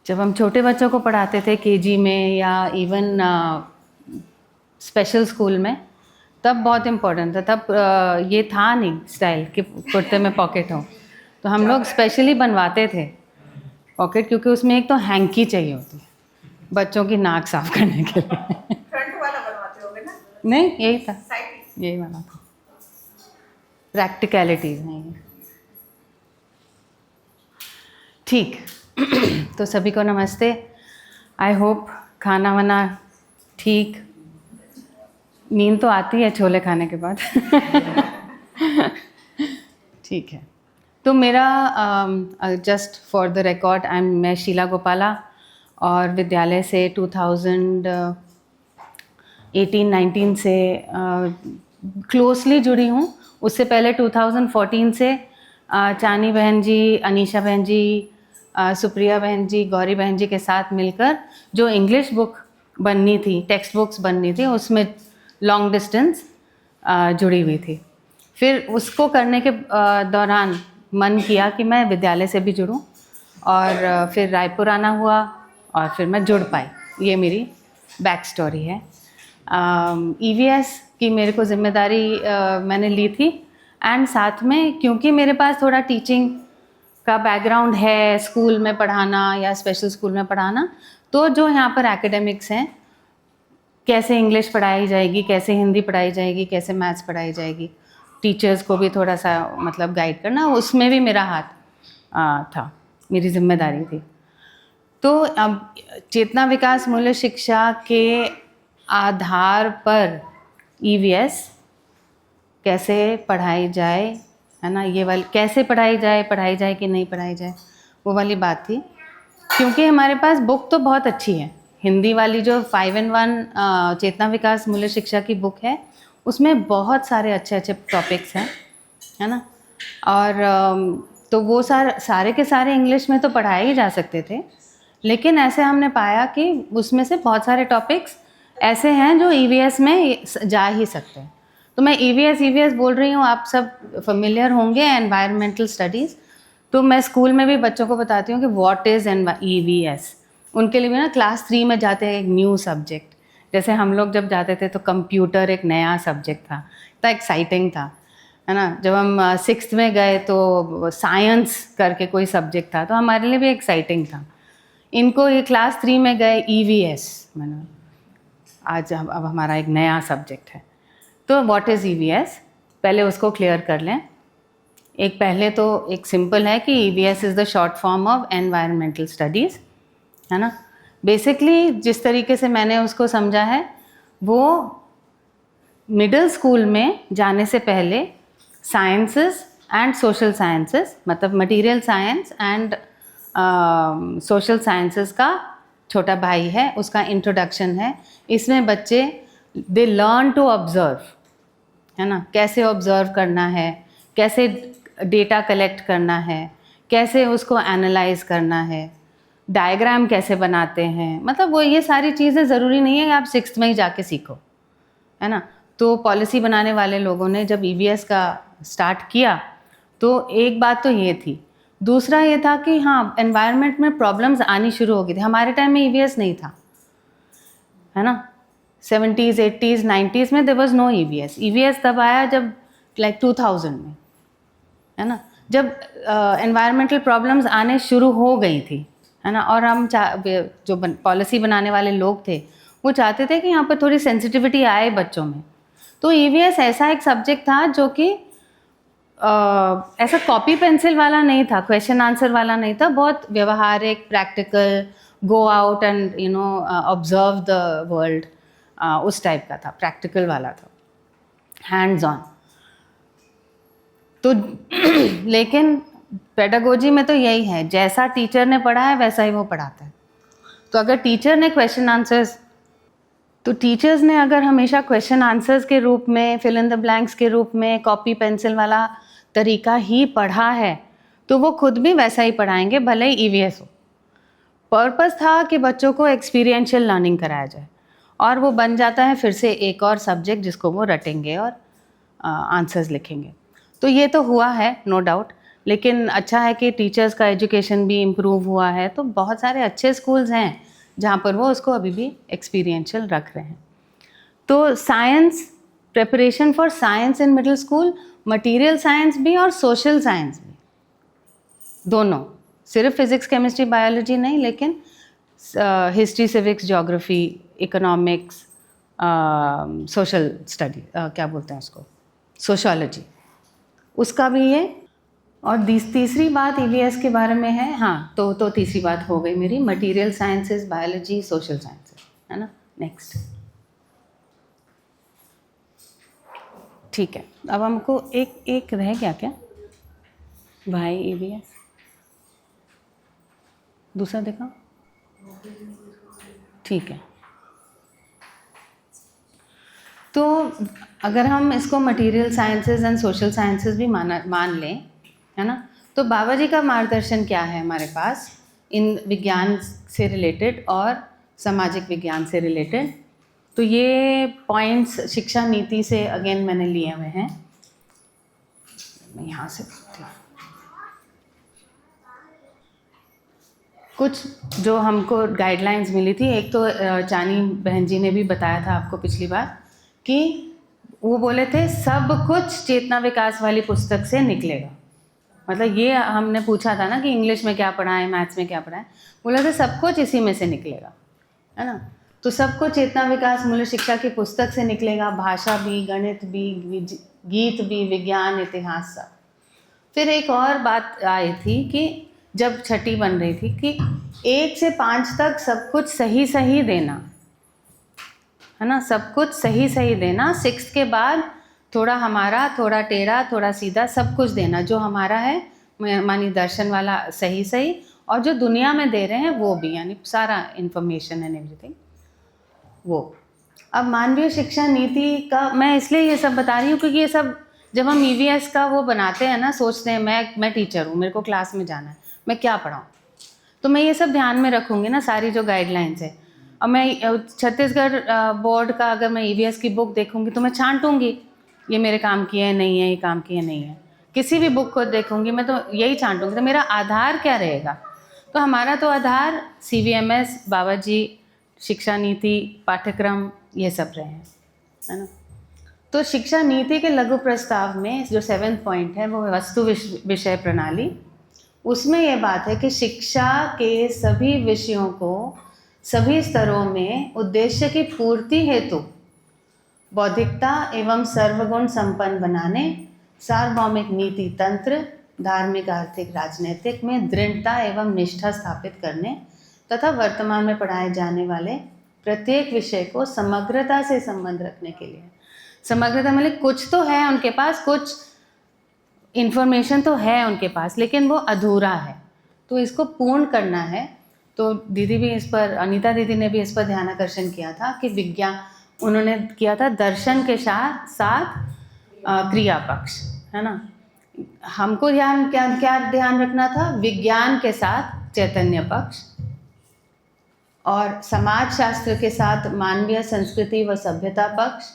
जब हम छोटे बच्चों को पढ़ाते थे केजी में या इवन स्पेशल स्कूल में, तब बहुत इम्पोर्टेंट था। तब ये था नहीं स्टाइल कि कुर्ते में पॉकेट हो, तो हम लोग स्पेशली बनवाते थे पॉकेट, क्योंकि उसमें एक तो हैंकी चाहिए होती है बच्चों की नाक साफ करने के लिए। फ्रंट वाला बनवाते होगे ना? नहीं, यही था, साइड यही वाला था। प्रैक्टिकलिटीज नहीं है। ठीक। तो सभी को नमस्ते। आई होप खाना वाना ठीक, नींद तो आती है छोले खाने के बाद। ठीक है। तो मेरा जस्ट फॉर द रिकॉर्ड मैं शीला गोपाला और विद्यालय से 2018-19 से क्लोजली जुड़ी हूँ। उससे पहले 2014 से चानी बहन जी, अनीशा बहन जी, सुप्रिया बहन जी, गौरी बहन जी के साथ मिलकर जो इंग्लिश बुक बननी थी, टेक्स्ट बुक्स बननी थी, उसमें लॉन्ग डिस्टेंस जुड़ी हुई थी। फिर उसको करने के दौरान मन किया कि मैं विद्यालय से भी जुड़ूं, और फिर रायपुर आना हुआ और फिर मैं जुड़ पाई। ये मेरी बैक स्टोरी है। EVS की मेरे को जिम्मेदारी मैंने ली थी, एंड साथ में क्योंकि मेरे पास थोड़ा टीचिंग का बैकग्राउंड है, स्कूल में पढ़ाना या स्पेशल स्कूल में पढ़ाना, तो जो यहाँ पर एकेडमिक्स हैं, कैसे इंग्लिश पढ़ाई जाएगी, कैसे हिंदी पढ़ाई जाएगी, कैसे मैथ्स पढ़ाई जाएगी, टीचर्स को भी थोड़ा सा मतलब गाइड करना, उसमें भी मेरा हाथ था, मेरी जिम्मेदारी थी। तो अब चेतना विकास मूल्य शिक्षा के आधार पर EVS कैसे पढ़ाई जाए, है ना, ये वाली कैसे पढ़ाई जाए कि नहीं पढ़ाई जाए, वो वाली बात थी। क्योंकि हमारे पास बुक तो बहुत अच्छी है, हिंदी वाली जो 5-in-1 चेतना विकास मूल्य शिक्षा की बुक है, उसमें बहुत सारे अच्छे अच्छे टॉपिक्स हैं, है ना। और तो वो सारे के सारे इंग्लिश में तो पढ़ाए ही जा सकते थे, लेकिन ऐसे हमने पाया कि उसमें से बहुत सारे टॉपिक्स ऐसे हैं जो EVS में जा ही सकते हैं। तो मैं EVS बोल रही हूँ, आप सब फेमिलियर होंगे, एनवायरमेंटल स्टडीज़। तो मैं स्कूल में भी बच्चों को बताती हूँ कि व्हाट इज़ EVS। उनके लिए भी ना क्लास 3 में जाते हैं एक न्यू सब्जेक्ट। जैसे हम लोग जब जाते थे तो कंप्यूटर एक नया सब्जेक्ट था, इतना एक्साइटिंग था, है ना। जब हम 6th में गए तो साइंस करके कोई सब्जेक्ट था, तो हमारे लिए भी एक्साइटिंग था। इनको ये क्लास 3 में गए EVS, मैंने आज अब हमारा एक नया सब्जेक्ट है। तो व्हाट इज़ EVS, पहले उसको क्लियर कर लें। एक पहले तो एक सिंपल है कि EVS is the short form of environmental studies, है ना। बेसिकली जिस तरीके से मैंने उसको समझा है, वो मिडिल स्कूल में जाने से पहले साइंसेस एंड सोशल साइंसेस, मतलब material science and social sciences का छोटा भाई है, उसका इंट्रोडक्शन है। इसमें बच्चे दे लर्न टू ऑब्ज़र्व, है ना, कैसे ऑब्ज़र्व करना है, कैसे डेटा कलेक्ट करना है, कैसे उसको एनालाइज करना है, डायग्राम कैसे बनाते हैं, मतलब वो ये सारी चीज़ें ज़रूरी नहीं है कि आप 6th में ही जाके सीखो, है ना। तो पॉलिसी बनाने वाले लोगों ने जब EVS का स्टार्ट किया तो एक बात तो ये थी, दूसरा ये था कि हाँ, एनवायरनमेंट में प्रॉब्लम्स आनी शुरू हो गई थी। हमारे टाइम में EVS नहीं था, है ना। 70s 80s 90s में there was no EVS। EVS तब आया जब लाइक 2000 में, है ना, जब एनवायरमेंटल प्रॉब्लम्स आने शुरू हो गई थी, है ना। और हम जो पॉलिसी बनाने वाले लोग थे, वो चाहते थे कि यहाँ पर थोड़ी सेंसिटिविटी आए बच्चों में। तो EVS ऐसा एक सब्जेक्ट था जो कि ऐसा कॉपी पेंसिल वाला नहीं था, क्वेश्चन आंसर वाला नहीं था, बहुत व्यवहारिक, practical, go out and observe the world, उस टाइप का था, प्रैक्टिकल वाला था, हैंड्स ऑन। तो लेकिन पेडागोजी में तो यही है, जैसा टीचर ने पढ़ा है वैसा ही वो पढ़ाता है। तो अगर टीचर ने क्वेश्चन आंसर्स, तो टीचर्स ने अगर हमेशा क्वेश्चन आंसर्स के रूप में, फिल इन द ब्लैंक्स के रूप में, कॉपी पेंसिल वाला तरीका ही पढ़ा है, तो वो खुद भी वैसा ही पढ़ाएंगे, भले ही EVS हो। पर्पस था कि बच्चों को एक्सपीरियंशियल लर्निंग कराया जाए, और वो बन जाता है फिर से एक और सब्जेक्ट जिसको वो रटेंगे और आंसर्स लिखेंगे। तो ये तो हुआ है, नो डाउट। लेकिन अच्छा है कि टीचर्स का एजुकेशन भी इम्प्रूव हुआ है, तो बहुत सारे अच्छे स्कूल्स हैं जहाँ पर वो उसको अभी भी एक्सपीरियंशियल रख रहे हैं। तो science, preparation for science in middle school, material science भी और सोशल साइंस भी, दोनों, सिर्फ फिज़िक्स केमिस्ट्री बायोलॉजी नहीं, लेकिन history civics geography economics social study, क्या बोलते हैं उसको, सोशोलॉजी, उसका भी ये। और तीसरी बात ईवीएस के बारे में है, हाँ तो तीसरी बात हो गई मेरी, material sciences, biology, social sciences, है ना। नेक्स्ट, ठीक है, अब हमको एक रह गया क्या भाई, ईवीएस दूसरा देखा, ठीक है। तो अगर हम इसको material sciences and social sciences भी मान लें, है ना, तो बाबा जी का मार्गदर्शन क्या है हमारे पास इन विज्ञान से रिलेटेड और सामाजिक विज्ञान से रिलेटेड। तो ये पॉइंट्स शिक्षा नीति से अगेन मैंने लिए हुए हैं, मैं यहाँ से कुछ जो हमको गाइडलाइंस मिली थी। एक तो चानी बहन जी ने भी बताया था आपको पिछली बार कि वो बोले थे सब कुछ चेतना विकास वाली पुस्तक से निकलेगा। मतलब ये हमने पूछा था ना कि इंग्लिश में क्या पढ़ाएं, मैथ्स में क्या पढ़ाएं, बोला था सब कुछ इसी में से निकलेगा, है ना। तो सब कुछ चेतना विकास मूल्य शिक्षा की पुस्तक से निकलेगा, भाषा भी, गणित भी, गीत भी, विज्ञान, इतिहास सब। फिर एक और बात आई थी कि जब छठी बन रही थी कि 1 से 5 तक सब कुछ सही सही देना, है ना, सब कुछ सही सही देना। 6 के बाद थोड़ा हमारा, थोड़ा टेढ़ा, थोड़ा सीधा, सब कुछ देना जो हमारा है, मानी दर्शन वाला सही सही, और जो दुनिया में दे रहे हैं वो भी, यानी सारा इन्फॉर्मेशन एंड एवरीथिंग वो। अब मानवीय शिक्षा नीति का मैं इसलिए ये सब बता रही हूँ क्योंकि ये सब जब हम ईवीएस का वो बनाते हैं ना, सोचते हैं मैं टीचर हूँ, मेरे को क्लास में जाना है, मैं क्या पढ़ाऊँ, तो मैं ये सब ध्यान में रखूँगी ना, सारी जो गाइडलाइंस है। अब मैं छत्तीसगढ़ बोर्ड का अगर मैं ईवीएस की बुक देखूँगी तो मैं छांटूँगी ये मेरे काम की है नहीं है, ये काम की है नहीं है। किसी भी बुक को देखूँगी मैं तो यही छांटूँगी, तो मेरा आधार क्या रहेगा। तो हमारा तो आधार CVMS, बाबा जी, शिक्षा नीति, पाठ्यक्रम, ये सब रहे हैं, है ना। तो शिक्षा नीति के लघु प्रस्ताव में जो 7th पॉइंट है वो वस्तु विषय प्रणाली, उसमें ये बात है कि शिक्षा के सभी विषयों को सभी स्तरों में उद्देश्य की पूर्ति हेतु बौद्धिकता एवं सर्वगुण संपन्न बनाने, सार्वभौमिक नीति तंत्र, धार्मिक, आर्थिक, राजनीतिक में दृढ़ता एवं निष्ठा स्थापित करने तथा वर्तमान में पढ़ाए जाने वाले प्रत्येक विषय को समग्रता से संबंध रखने के लिए। समग्रता मतलब कुछ तो है उनके पास, कुछ इन्फॉर्मेशन तो है उनके पास, लेकिन वो अधूरा है, तो इसको पूर्ण करना है। तो दीदी भी इस पर, अनीता दीदी ने भी इस पर ध्यान आकर्षण किया था कि विज्ञान, उन्होंने किया था दर्शन के साथ क्रिया पक्ष, है ना। हमको क्या ध्यान रखना था, विज्ञान के साथ चैतन्य पक्ष, और समाज शास्त्र के साथ मानवीय संस्कृति व सभ्यता पक्ष,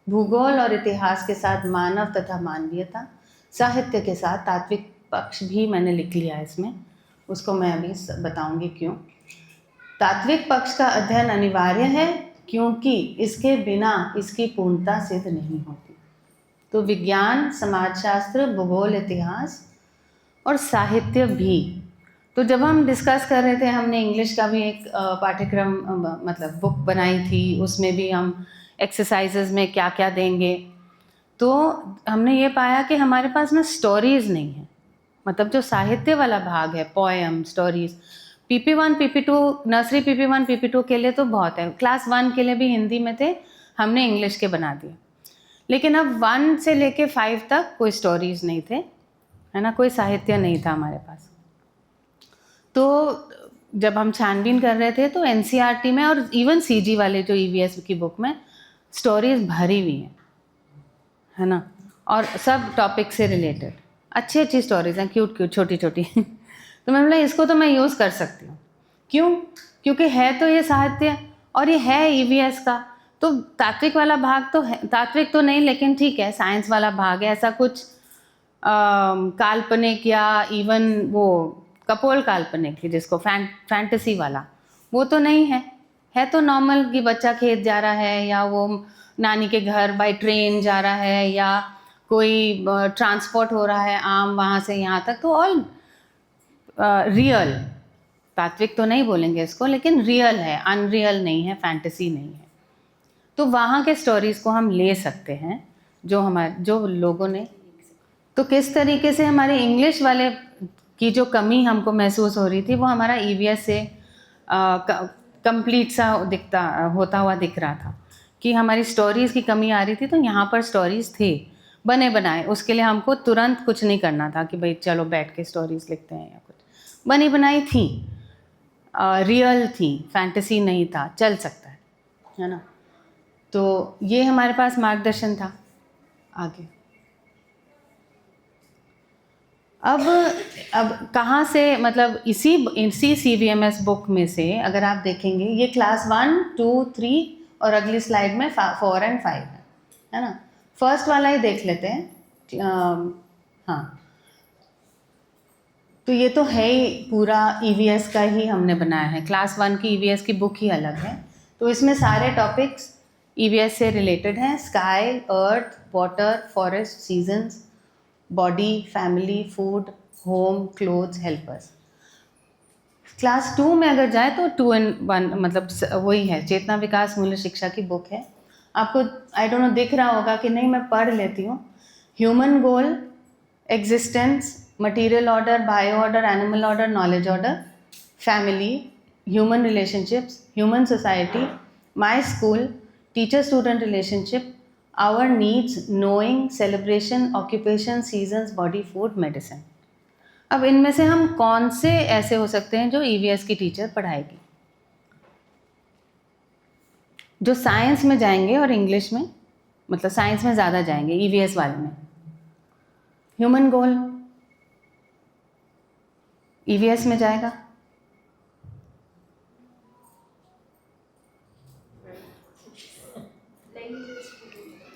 भूगोल और इतिहास के साथ मानव तथा मानवीयता, साहित्य के साथ तात्विक पक्ष भी मैंने लिख लिया है इसमें, उसको मैं अभी बताऊंगी क्यों। तात्विक पक्ष का अध्ययन अनिवार्य है क्योंकि इसके बिना इसकी पूर्णता सिद्ध नहीं होती। तो विज्ञान, समाजशास्त्र, भूगोल, इतिहास और साहित्य भी। तो जब हम डिस्कस कर रहे थे, हमने इंग्लिश का भी एक पाठ्यक्रम मतलब बुक बनाई थी, उसमें भी हम एक्सरसाइजेज में क्या क्या देंगे, तो हमने ये पाया कि हमारे पास ना स्टोरीज़ नहीं है। मतलब जो साहित्य वाला भाग है, poem, stories, PP1 PP2, nursery PP1 PP2 के लिए तो बहुत है, क्लास 1 के लिए भी हिंदी में थे, हमने इंग्लिश के बना दिए। लेकिन अब 1 से लेके 5 तक कोई स्टोरीज़ नहीं थे, है ना, कोई साहित्य नहीं था हमारे पास। तो जब हम छानबीन कर रहे थे तो NCERT में और इवन CG वाले जो EVS की बुक में स्टोरीज़ भरी हुई हैं, है ना, और सब टॉपिक से रिलेटेड अच्छी अच्छी स्टोरीज़ हैं, क्यूट क्यूट, छोटी छोटी तो मैं बोला इसको तो मैं यूज़ कर सकती हूँ। क्यों? क्योंकि है तो ये साहित्य और ये है EVS का, तो तात्विक वाला भाग तो है, तात्विक तो नहीं लेकिन ठीक है, साइंस वाला भाग है, ऐसा कुछ काल्पनिक या इवन वो कपोल काल्पनिक जिसको फैंटेसी वाला, वो तो नहीं है तो नॉर्मल कि बच्चा खेत जा रहा है या वो नानी के घर बाय ट्रेन जा रहा है या कोई ट्रांसपोर्ट हो रहा है आम वहाँ से यहाँ तक, तो ऑल रियल, तात्विक तो नहीं बोलेंगे इसको, लेकिन रियल है, अनरियल नहीं है, फैंटेसी नहीं है। तो वहाँ के स्टोरीज़ को हम ले सकते हैं जो लोगों ने। तो किस तरीके से हमारे इंग्लिश वाले की जो कमी हमको महसूस हो रही थी वो हमारा EVS से कंप्लीट सा होता हुआ दिख रहा था कि हमारी स्टोरीज़ की कमी आ रही थी। तो यहाँ पर स्टोरीज़ थे बने बनाए, उसके लिए हमको तुरंत कुछ नहीं करना था कि भाई चलो बैठ के स्टोरीज़ लिखते हैं, या कुछ बनी बनाई थी, रियल थी, फैंटेसी नहीं था, चल सकता है ना। तो ये हमारे पास मार्गदर्शन था। आगे अब कहाँ से, मतलब इसी CVMS बुक में से अगर आप देखेंगे ये क्लास 1, 2, 3 और अगली स्लाइड में 4 और 5 है ना। फर्स्ट वाला ही देख लेते हैं। हाँ, तो ये तो है ही पूरा EVS का ही हमने बनाया है। क्लास 1 की EVS की बुक ही अलग है, तो इसमें सारे टॉपिक्स EVS से रिलेटेड हैं। Sky, earth, water, forest, seasons, body, family, food, home, clothes, helpers. Class 2 में अगर जाए तो 2 in 1 मतलब वही है, चेतना विकास मूल्य शिक्षा की बुक है। आपको आई डोंट नो दिख रहा होगा कि नहीं, मैं पढ़ लेती हूँ। Human goal, existence, material order, bio order, animal order, knowledge order, family, human relationships, human society, my school, teacher student relationship, our needs, knowing, celebration, occupation, seasons, body, food, medicine. अब इनमें से हम कौन से ऐसे हो सकते हैं जो EVS की टीचर पढ़ाएगी? जो साइंस में जाएंगे और इंग्लिश में, मतलब साइंस में ज़्यादा जाएंगे EVS वाले में। ह्यूमन गोल EVS में जाएगा,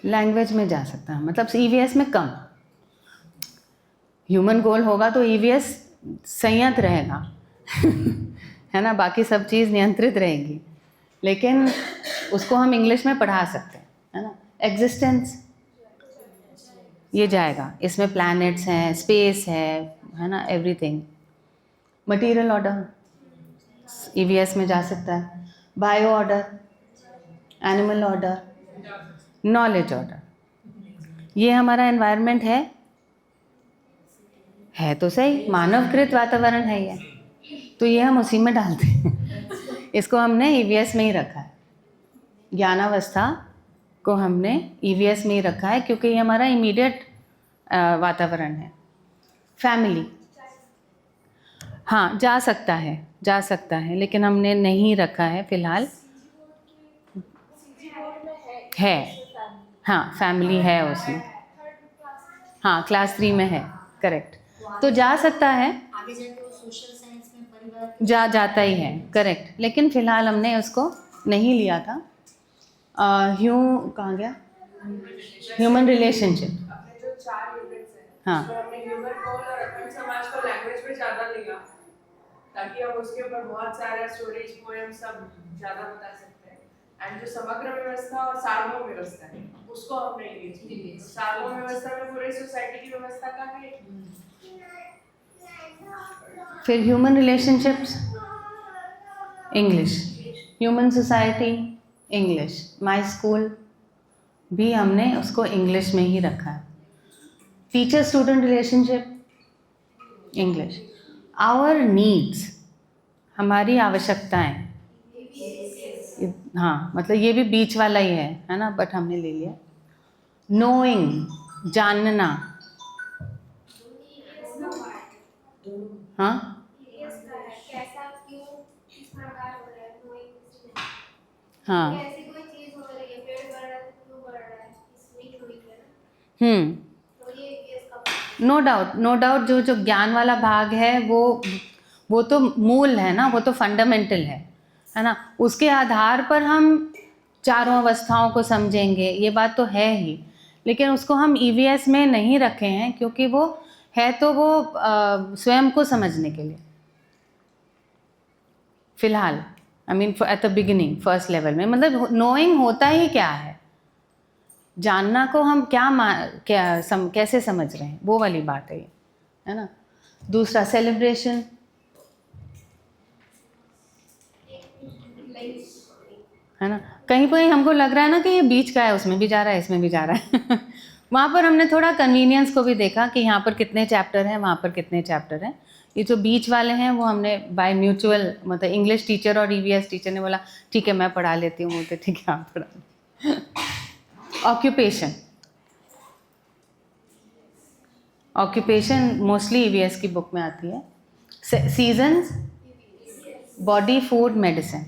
लैंग्वेज में जा सकता है, मतलब EVS में कम। ह्यूमन गोल होगा तो EVS संयत रहेगा है ना, बाकी सब चीज़ नियंत्रित रहेगी, लेकिन उसको हम इंग्लिश में पढ़ा सकते हैं, है ना। एग्जिस्टेंस ये जाएगा, इसमें प्लैनेट्स हैं, स्पेस है ना, एवरीथिंग। मटीरियल ऑर्डर EVS में जा सकता है। Bio order, animal order, knowledge order, ये हमारा एनवायरनमेंट है तो सही, मानवकृत वातावरण है ये, तो ये हम उसी में डालते हैं इसको हमने EVS में ही रखा है। ज्ञानावस्था को हमने EVS में ही रखा है क्योंकि ये हमारा इमीडिएट वातावरण है। फैमिली, हाँ जा सकता है, लेकिन हमने नहीं रखा है फिलहाल। है, हाँ फैमिली है उसमें, हाँ क्लास 3 में है, करेक्ट। तो जा सकता है, आगे जाके वो सोशल साइंस में परिवार जाता ही है, करेक्ट, लेकिन फिलहाल हमने उसको नहीं लिया था। कहाँ गया, ह्यूमन रिलेशनशिप, अपने जो 4 यूनिट्स हैं, हाँ तो हमने ह्यूमन गोल और अखंड समाज को लैंग्वेज में ज़्यादा लिया, ताकि हम उसके ऊपर बहुत सारा स्टोरीज, पोएम सब ज़्यादा बता सकते हैं। एंड जो समग्र व्यवस्था और सार्वभौम व्यवस्था है उसको हमने ली। सार्वभौम व्यवस्था में पूरे सोसाइटी की व्यवस्था का है। फिर human relationships English, human society English, my school भी हमने उसको इंग्लिश में ही रखा है। Teacher student relationship English. Our needs, हमारी आवश्यकताएं, हाँ मतलब ये भी बीच वाला ही है ना, बट हमने ले लिया। नोइंग, जानना, हाँ कैसा क्यों किस प्रकार हो रहा है, कोई हाँ ऐसी कोई चीज हो रही है, पेड़ बढ़ रहा है क्यों बढ़ रहा है, इसमें थोड़ी है ना, तो ये इसका नो डाउट जो ज्ञान वाला भाग है वो तो मूल है ना, वो तो फंडामेंटल है ना। उसके आधार पर हम चारों अवस्थाओं को समझेंगे, ये बात तो है ही, लेकिन उसको हम EVS में नहीं रखे हैं क्योंकि वो है तो वो स्वयं को समझने के लिए फिलहाल, I mean at the beginning first level में, मतलब नोइंग होता ही क्या है, जानना को हम कैसे समझ रहे हैं, वो वाली बात है ये, है ना। दूसरा सेलिब्रेशन, है ना। कहीं पर हमको लग रहा है ना कि ये बीच का है, उसमें भी जा रहा है, इसमें भी जा रहा है वहाँ पर हमने थोड़ा कन्वीनियंस को भी देखा कि यहाँ पर कितने चैप्टर हैं, वहाँ पर कितने चैप्टर हैं। ये जो बीच वाले हैं वो हमने बाय म्यूचुअल, मतलब इंग्लिश टीचर और EVS टीचर ने बोला ठीक है मैं पढ़ा लेती हूँ, बोलते ठीक है आप पढ़ा। ऑक्यूपेशन मोस्टली EVS की बुक में आती है। सीजन्स, बॉडी, फूड, मेडिसिन,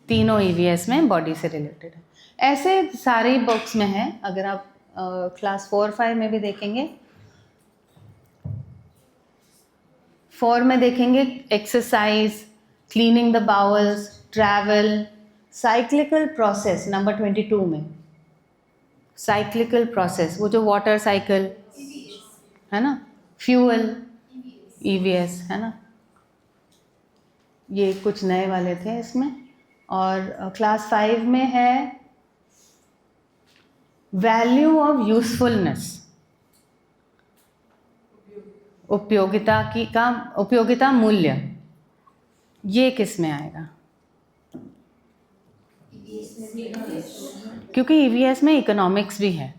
तीनों EVS में बॉडी से रिलेटेड है। ऐसे सारी बुक्स में है। अगर आप क्लास 4-5 में भी देखेंगे, 4 में देखेंगे exercise, cleaning the bowls, travel, cyclical process, number 22 में साइक्लिकल प्रोसेस, वो जो वाटर साइकिल है ना, फ्यूल, EVS है ना। ये कुछ नए वाले थे इसमें। और क्लास 5 में है वैल्यू ऑफ यूजफुलनेस, उपयोगिता मूल्य। ये किस में आएगा? क्योंकि EVS में इकोनॉमिक्स भी है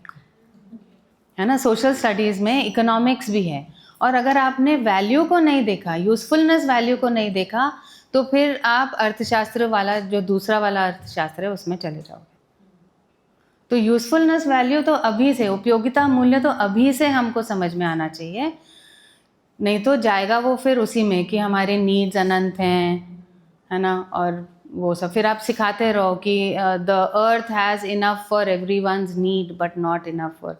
ना, सोशल स्टडीज़ में इकोनॉमिक्स भी है। और अगर आपने वैल्यू को नहीं देखा, यूजफुलनेस वैल्यू को नहीं देखा, तो फिर आप अर्थशास्त्र वाला जो दूसरा वाला अर्थशास्त्र है उसमें चले जाओगे। तो यूजफुलनेस वैल्यू तो अभी से, उपयोगिता मूल्य तो अभी से हमको समझ में आना चाहिए, नहीं तो जाएगा वो फिर उसी में कि हमारे नीड्स अनंत हैं, है ना। और वो सब फिर आप सिखाते रहो कि the earth has enough for everyone's need but not enough for,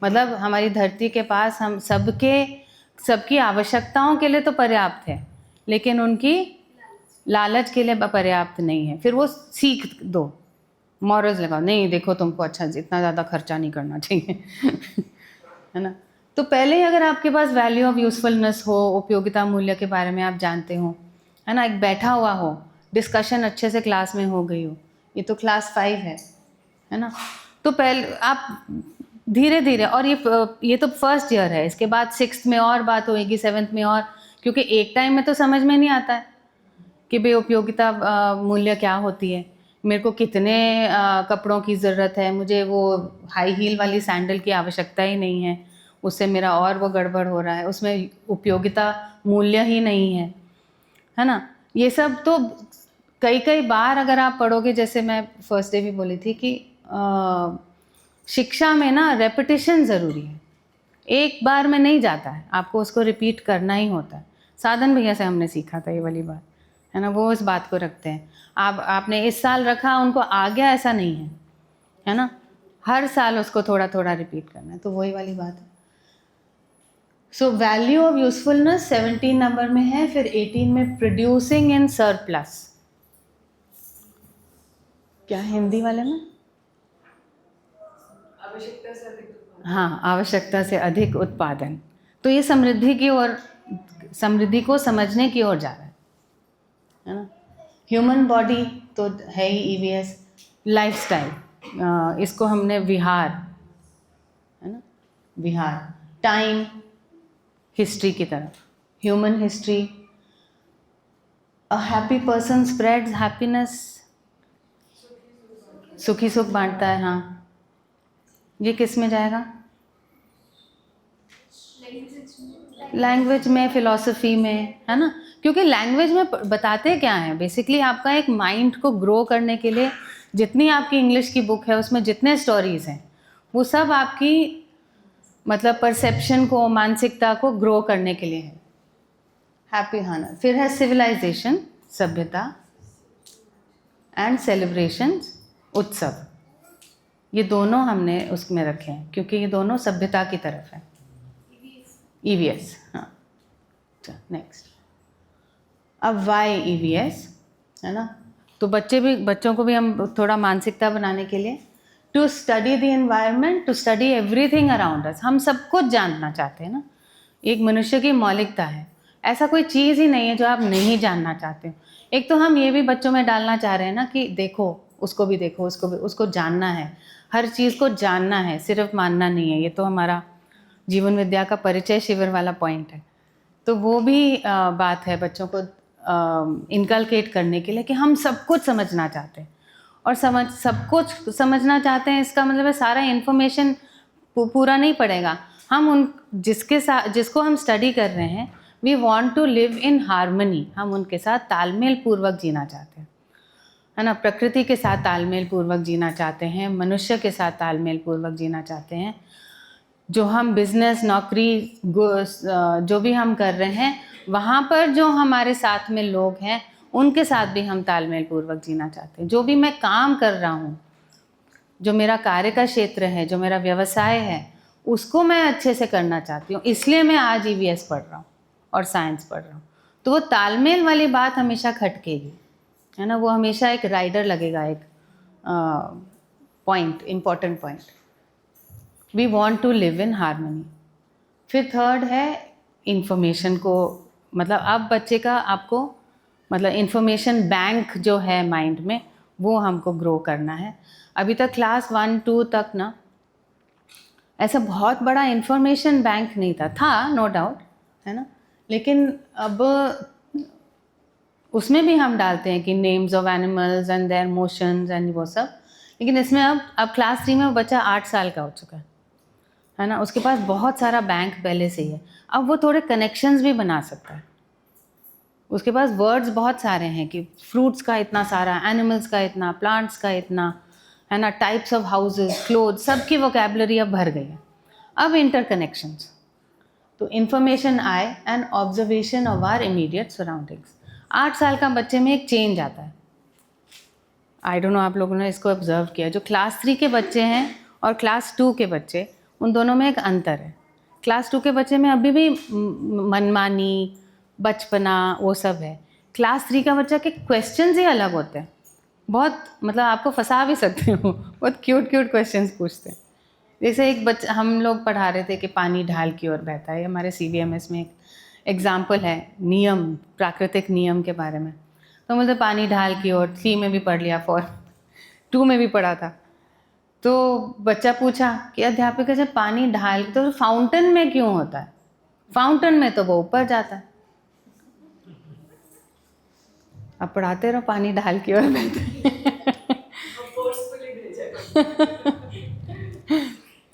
मतलब हमारी धरती के पास हम सबकी आवश्यकताओं के लिए तो पर्याप्त है, लेकिन उनकी लालच के लिए पर्याप्त नहीं है। फिर वो सीख दो, मॉरल्स लगाओ, नहीं देखो तुमको अच्छा इतना ज़्यादा खर्चा नहीं करना चाहिए है ना। तो पहले ही अगर आपके पास वैल्यू ऑफ यूजफुलनेस हो, उपयोगिता मूल्य के बारे में आप जानते हो, है ना, एक बैठा हुआ हो, डिस्कशन अच्छे से क्लास में हो गई हो, ये तो क्लास 5 है ना। तो पहले आप धीरे धीरे, और ये तो फर्स्ट ईयर है, इसके बाद 6th में और बात होएगी, 7th में और, क्योंकि एक टाइम में तो समझ में नहीं आता है कि भाई उपयोगिता मूल्य क्या होती है, मेरे को कितने कपड़ों की ज़रूरत है, मुझे वो हाई हील वाली सैंडल की आवश्यकता ही नहीं है, उससे मेरा और वो गड़बड़ हो रहा है, उसमें उपयोगिता मूल्य ही नहीं है ना। ये सब तो कई बार अगर आप पढ़ोगे, जैसे मैं फर्स्ट डे भी बोली थी कि शिक्षा में ना रेपिटेशन ज़रूरी है, एक बार में नहीं जाता है, आपको उसको रिपीट करना ही होता है। साधन भैया से हमने सीखा था ये वाली बात, है ना, वो इस बात को रखते हैं। आपने इस साल रखा, उनको आ गया ऐसा नहीं है ना, हर साल उसको थोड़ा थोड़ा रिपीट करना है, तो वही वाली बात है। So value of usefulness 17 number में है। फिर 18 में प्रोड्यूसिंग इन सरप्लस, क्या हिंदी वाले में, आवश्यकता से अधिक उत्पादन। हाँ, आवश्यकता से अधिक उत्पादन। तो ये समृद्धि को समझने की ओर जा रहा है ना। ह्यूमन बॉडी तो है ही EVS, लाइफस्टाइल, इसको हमने विहार, है ना, विहार, टाइम, हिस्ट्री की तरफ, human history, a happy person spreads happiness, सुखी सुख बांटता है, हाँ, ये किस में जाएगा? लैंग्वेज में, फिलॉसफी में, है ना, क्योंकि लैंग्वेज में बताते क्या हैं, बेसिकली आपका एक माइंड को ग्रो करने के लिए जितनी आपकी इंग्लिश की बुक है उसमें जितने स्टोरीज हैं वो सब आपकी मतलब परसेप्शन को, मानसिकता को ग्रो करने के लिए है। हैप्पी हाना। फिर है सिविलाइजेशन, सभ्यता, एंड सेलिब्रेशंस, उत्सव। ये दोनों हमने उसमें रखे हैं क्योंकि ये दोनों सभ्यता की तरफ है। EVS, हाँ। नेक्स्ट, अब वाई EVS, है ना। तो बच्चों को भी हम थोड़ा मानसिकता बनाने के लिए to study the environment, to study everything around us. हम सब कुछ जानना चाहते हैं ना, एक मनुष्य की मौलिकता है, ऐसा कोई चीज़ ही नहीं है जो आप नहीं जानना चाहते हो। एक तो हम ये भी बच्चों में डालना चाह रहे हैं ना कि देखो, उसको भी देखो, उसको भी, उसको जानना है, हर चीज़ को जानना है, सिर्फ मानना नहीं है। ये तो हमारा जीवन विद्या का परिचय शिविर वाला पॉइंट है। तो वो भी बात है बच्चों को इनकलकेट करने के लिए कि हम सब कुछ समझना चाहते हैं, और सब कुछ समझना चाहते हैं इसका मतलब है सारा इन्फॉर्मेशन पूरा नहीं पड़ेगा। हम उन जिसको हम स्टडी कर रहे हैं, we want to live in harmony, हम उनके साथ तालमेल पूर्वक जीना चाहते हैं, है ना। प्रकृति के साथ तालमेल पूर्वक जीना चाहते हैं, मनुष्य के साथ तालमेल पूर्वक जीना चाहते हैं। जो हम बिजनेस, नौकरी, जो भी हम कर रहे हैं, वहाँ पर जो हमारे साथ में लोग हैं उनके साथ भी हम तालमेल पूर्वक जीना चाहते हैं। जो भी मैं काम कर रहा हूँ, जो मेरा कार्य का क्षेत्र है, जो मेरा व्यवसाय है, उसको मैं अच्छे से करना चाहती हूँ। इसलिए मैं आज EVS पढ़ रहा हूँ और साइंस पढ़ रहा हूँ। तो वो तालमेल वाली बात हमेशा खटकेगी, है ना। वो हमेशा एक राइडर लगेगा, एक point, important point. We want to live in harmony. फिर थर्ड है इंफॉर्मेशन को, मतलब अब बच्चे का आपको मतलब इंफॉर्मेशन बैंक जो है माइंड में, वो हमको ग्रो करना है। अभी तक क्लास 1, 2 तक ना ऐसा बहुत बड़ा इंफॉर्मेशन बैंक नहीं था नो डाउट, है ना। लेकिन अब उसमें भी हम डालते हैं कि names of animals and their motions and वो सब। लेकिन इसमें अब क्लास 3 में वो बच्चा 8 साल का हो चुका है ना। उसके पास बहुत सारा बैंक पहले से ही है। अब वो थोड़े कनेक्शंस भी बना सकता है। उसके पास वर्ड्स बहुत सारे हैं कि फ्रूट्स का इतना सारा, एनिमल्स का इतना, प्लांट्स का इतना, है ना, टाइप्स ऑफ हाउसेस, क्लोथ्स, सबकी वोकैबुलरी अब भर गई है। अब इंटरकनेक्शंस, तो इंफॉर्मेशन आए and observation of our immediate surroundings. 8 साल का बच्चे में एक चेंज आता है। आई डोंट नो आप लोगों ने इसको ऑब्जर्व किया। जो क्लास 3 के बच्चे हैं और क्लास 2 के बच्चे, उन दोनों में एक अंतर है। क्लास 2 के बच्चे में अभी भी मनमानी, बचपना, वो सब है। क्लास 3 का बच्चा के क्वेश्चंस ही अलग होते हैं। बहुत मतलब आपको फंसा भी सकते हो, बहुत क्यूट क्वेश्चंस पूछते हैं। जैसे एक बच्चा, हम लोग पढ़ा रहे थे कि पानी ढाल की ओर बहता है। हमारे CVMS में एक एग्जाम्पल है नियम, प्राकृतिक नियम के बारे में। तो मुझे पानी ढाल की ओर 3 में भी पढ़ लिया, 2 में भी पढ़ा था। तो बच्चा पूछा कि अध्यापिका जब पानी ढाल तो फाउंटेन में क्यों होता है? फाउंटेन में तो वो ऊपर जाता है। अब पढ़ाते रहो पानी ढाल की ओर बहता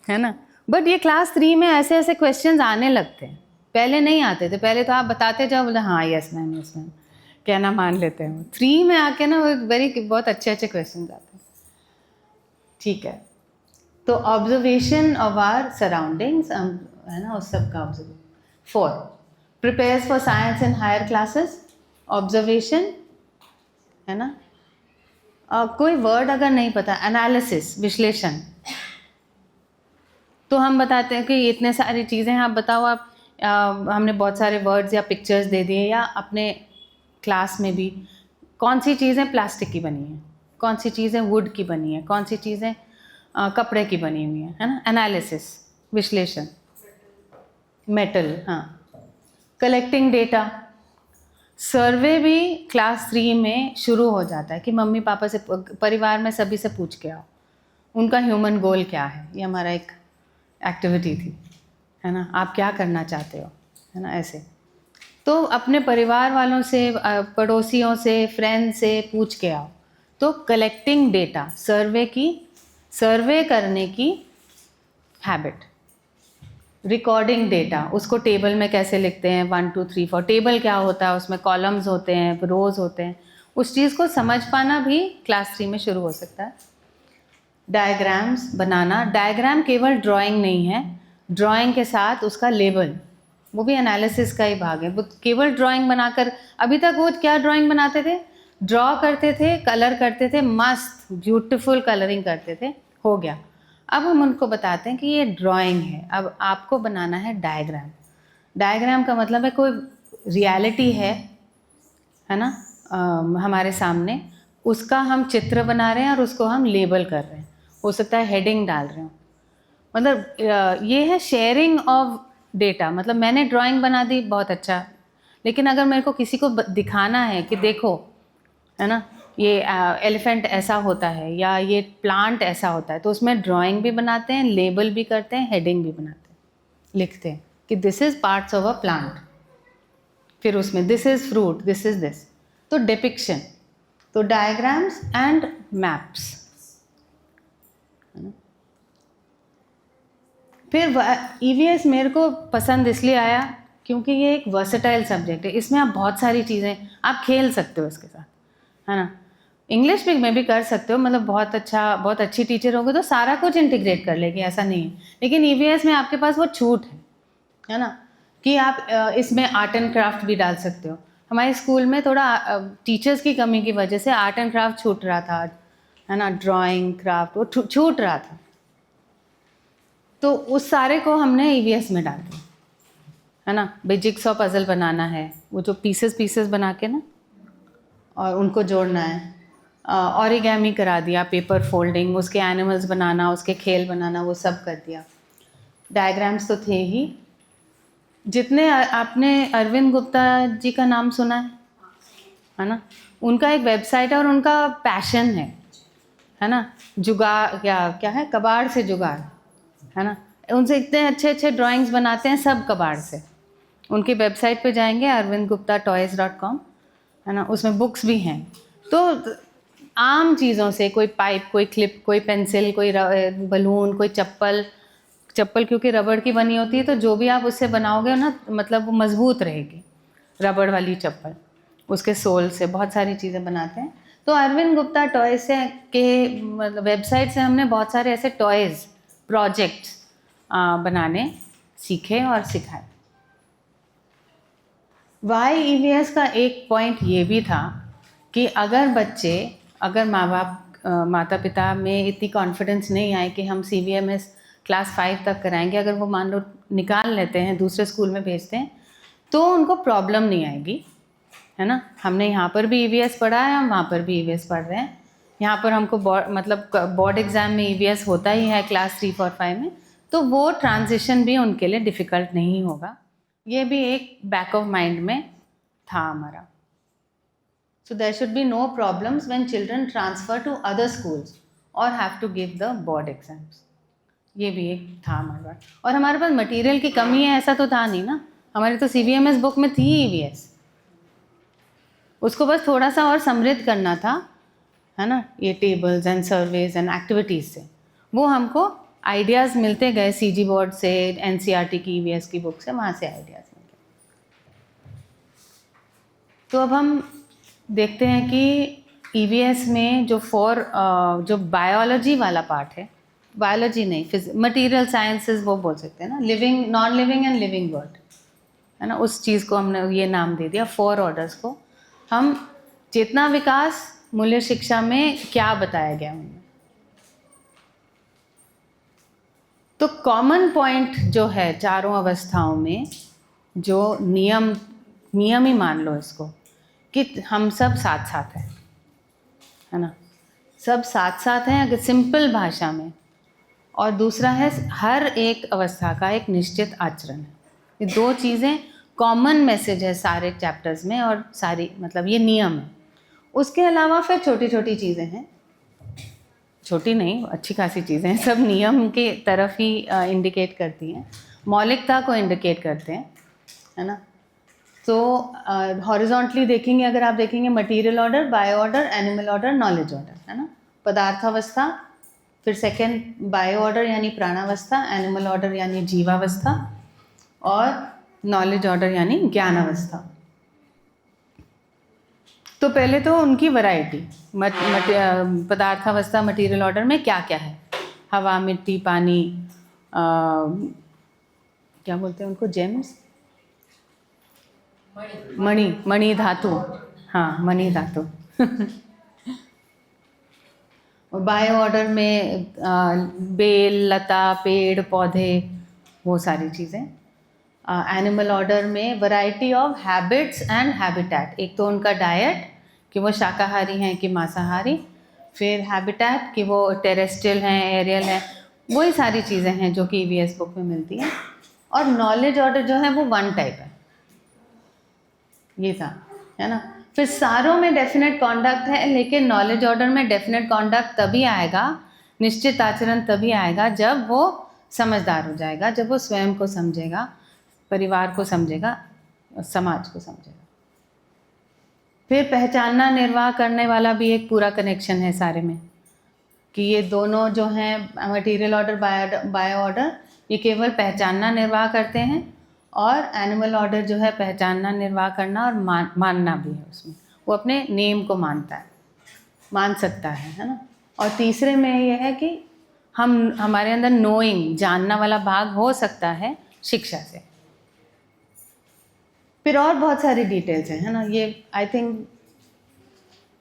है ना। बट ये क्लास 3 में ऐसे ऐसे क्वेश्चंस आने लगते हैं, पहले नहीं आते थे। पहले तो आप बताते जाओ, बोले हाँ यस मैम यस मैम, कहना मान लेते हैं। 3 में आके ना वो बहुत अच्छे क्वेश्चन आते हैं। ठीक है, तो ऑब्जर्वेशन ऑफ आवर सराउंडिंग्स, है ना, उस सब का observation. 4 prepares for science in higher classes, observation, है ना। कोई वर्ड अगर नहीं पता, एनालिसिस, विश्लेषण, तो हम बताते हैं कि इतने सारी चीज़ें हैं, आप बताओ। आप हमने बहुत सारे वर्ड्स या पिक्चर्स दे दिए, या अपने क्लास में भी कौन सी चीज़ें प्लास्टिक की बनी हैं, कौन सी चीज़ें वुड की बनी हैं, कौन सी चीज़ें कपड़े की बनी हुई हैं, है ना। एनालिसिस, विश्लेषण, मेटल, हाँ। कलेक्टिंग डेटा, सर्वे भी क्लास 3 में शुरू हो जाता है कि मम्मी पापा से, परिवार में सभी से पूछ के आओ उनका ह्यूमन गोल क्या है। ये हमारा एक एक्टिविटी थी, है ना। आप क्या करना चाहते हो, है ना, ऐसे। तो अपने परिवार वालों से, पड़ोसियों से, फ्रेंड से पूछ के आओ। तो कलेक्टिंग डेटा, सर्वे करने की हैबिट। रिकॉर्डिंग डेटा, उसको टेबल में कैसे लिखते हैं, 1 2 3 4, टेबल क्या होता है, उसमें कॉलम्स होते हैं, रोज होते हैं, उस चीज़ को समझ पाना भी क्लास 3 में शुरू हो सकता है। डायग्राम्स बनाना, डायग्राम केवल ड्राइंग नहीं है, ड्राइंग के साथ उसका लेबल, वो भी एनालिसिस का ही भाग है। वो केवल ड्राइंग बनाकर, अभी तक वो क्या ड्राइंग बनाते थे, ड्रॉ करते थे, कलर करते थे, मस्त ब्यूटीफुल कलरिंग करते थे, हो गया। अब हम उनको बताते हैं कि ये ड्राइंग है, अब आपको बनाना है डायग्राम। डायग्राम का मतलब है कोई रियलिटी है ना, हमारे सामने, उसका हम चित्र बना रहे हैं और उसको हम लेबल कर रहे हैं। हो सकता है हेडिंग डाल रहे हो। मतलब ये है शेयरिंग ऑफ डेटा। मतलब मैंने ड्राइंग बना दी, बहुत अच्छा, लेकिन अगर मेरे को किसी को दिखाना है कि देखो, है ना, ये एलिफेंट ऐसा होता है या ये प्लांट ऐसा होता है, तो उसमें ड्राइंग भी बनाते हैं, लेबल भी करते हैं, हेडिंग भी बनाते हैं, लिखते हैं कि this is parts of a plant, फिर उसमें this is fruit, this is this. तो डिपिक्शन, तो डायग्राम्स एंड मैप्स। फिर ईवीएस मेरे को पसंद इसलिए आया क्योंकि ये एक वर्सेटाइल सब्जेक्ट है। इसमें आप बहुत सारी चीज़ें आप खेल सकते हो इसके साथ, है ना। इंग्लिश भी में भी कर सकते हो, मतलब बहुत अच्छी टीचर होगी तो सारा कुछ इंटीग्रेट कर लेगी, ऐसा नहीं है। लेकिन ईवीएस में आपके पास वो छूट है ना, कि आप इसमें आर्ट एंड क्राफ्ट भी डाल सकते हो। हमारे स्कूल में थोड़ा टीचर्स की कमी की वजह से आर्ट एंड क्राफ्ट छूट रहा था, है ना, ड्राइंग क्राफ्ट वो छूट रहा था। तो उस सारे को हमने ईवीएस में डाल दिया, है ना। भाई जिक्सॉ पजल बनाना है, वो जो पीसेस बना के ना और उनको जोड़ना है। ऑरिगैमी करा दिया, पेपर फोल्डिंग, उसके एनिमल्स बनाना, उसके खेल बनाना, वो सब कर दिया। डायग्राम्स तो थे ही। जितने आपने अरविंद गुप्ता जी का नाम सुना है ना, उनका एक वेबसाइट है और उनका पैशन है ना, जुगाड़ क्या है, कबाड़ से जुगाड़, है ना। उनसे इतने अच्छे अच्छे ड्राइंग्स बनाते हैं, सब कबाड़ से। उनकी वेबसाइट पे जाएंगे arvindguptatoys.com, है ना, उसमें बुक्स भी हैं। तो आम चीज़ों से, कोई पाइप, कोई क्लिप, कोई पेंसिल, कोई बलून, कोई चप्पल क्योंकि रबड़ की बनी होती है, तो जो भी आप उससे बनाओगे ना, मतलब वो मजबूत रहेगी, रबड़ वाली चप्पल, उसके सोल से बहुत सारी चीज़ें बनाते हैं। तो अरविंद गुप्ता टॉयज से के वेबसाइट से हमने बहुत सारे ऐसे टॉयज़ प्रोजेक्ट्स बनाने सीखे और सिखाए। वाई ईवीएस का एक पॉइंट ये भी था कि अगर माता पिता में इतनी कॉन्फिडेंस नहीं आए कि हम CVMS क्लास 5 तक कराएंगे, अगर वो मान लो निकाल लेते हैं, दूसरे स्कूल में भेजते हैं, तो उनको प्रॉब्लम नहीं आएगी, है ना। हमने यहाँ पर भी EVS पढ़ा है, हम वहाँ पर भी EVS पढ़ रहे हैं। यहाँ पर हमको बोर्ड एग्ज़ाम में EVS होता ही है क्लास 3, 4, 5 में, तो वो ट्रांजिशन भी उनके लिए डिफ़िकल्ट नहीं होगा। ये भी एक बैक ऑफ माइंड में था हमारा। So there should be no problems when children transfer to other schools or have to give the board exams. ये भी एक था हमारे पास। और हमारे पास मटेरियल की कमी है ऐसा तो था नहीं ना, हमारे तो CVMS बुक में थी EVS, उसको बस थोड़ा सा और समृद्ध करना था, है ना, ये tables and surveys and activities से। वो हमको आइडियाज़ मिलते गए CG बोर्ड से, NCERT की EVS की बुक से, वहाँ से आइडियाज़ मिलते। तो अब हम देखते हैं कि EVS में जो बायोलॉजी वाला पार्ट है, बायोलॉजी नहीं, मटेरियल साइंसेस वो बोल सकते हैं ना, living, non living and living world, है ना, उस चीज़ को हमने ये नाम दे दिया 4 ऑर्डर्स को। हम चेतना विकास मूल्य शिक्षा में क्या बताया गया उनमें, तो कॉमन पॉइंट जो है चारों अवस्थाओं में, जो नियम ही मान लो इसको, कि हम सब साथ साथ हैं, है ना, सब साथ साथ हैं अगर सिंपल भाषा में। और दूसरा है हर एक अवस्था का एक निश्चित आचरण है। ये 2 चीज़ें कॉमन मैसेज है सारे चैप्टर्स में, और सारी मतलब ये नियम है। उसके अलावा फिर छोटी छोटी चीज़ें हैं, छोटी नहीं, अच्छी खासी चीज़ें हैं, सब नियम के तरफ ही इंडिकेट करती हैं, मौलिकता को इंडिकेट करते हैं, है ना। तो हॉरिजॉन्टली देखेंगे, अगर आप देखेंगे material order, bio order, animal order, knowledge order, है ना, पदार्थावस्था, फिर सेकेंड बायो ऑर्डर यानी प्राणावस्था, एनिमल ऑर्डर यानी जीवावस्था, और नॉलेज ऑर्डर यानी ज्ञानावस्था। तो पहले तो उनकी वैरायटी, पदार्थावस्था मटेरियल ऑर्डर में क्या क्या है, हवा, मिट्टी, पानी, क्या बोलते हैं उनको, जेम्स, मणि धातु, हाँ, मणि धातु। और बायो ऑर्डर में बेल, लता, पेड़, पौधे, वो सारी चीज़ें। एनिमल ऑर्डर में variety of habits and habitat, एक तो उनका डाइट कि वो शाकाहारी हैं कि मांसाहारी, फिर हैबिटेट कि वो टेरेस्ट्रियल हैं, एरियल है, वही सारी चीज़ें हैं जो कि ईवीएस बुक में मिलती हैं। और नॉलेज ऑर्डर जो है वो 1 टाइप है, ये था, है ना। फिर सारों में डेफिनेट कॉन्डक्ट है, लेकिन नॉलेज ऑर्डर में डेफिनेट कॉन्डक्ट तभी आएगा, निश्चित आचरण तभी आएगा जब वो समझदार हो जाएगा, जब वो स्वयं को समझेगा, परिवार को समझेगा, समाज को समझेगा। फिर पहचानना निर्वाह करने वाला भी एक पूरा कनेक्शन है सारे में, कि ये दोनों जो हैं मटेरियल ऑर्डर, बायो ऑर्डर, ये केवल पहचानना निर्वाह करते हैं, और एनिमल ऑर्डर जो है पहचानना निर्वाह करना और मानना भी है उसमें, वो अपने नेम को मानता है, मान सकता है ना। और तीसरे में ये है कि हमारे अंदर नोइंग, जानना वाला भाग हो सकता है शिक्षा से। फिर और बहुत सारी डिटेल्स हैं, है ना। ये आई थिंक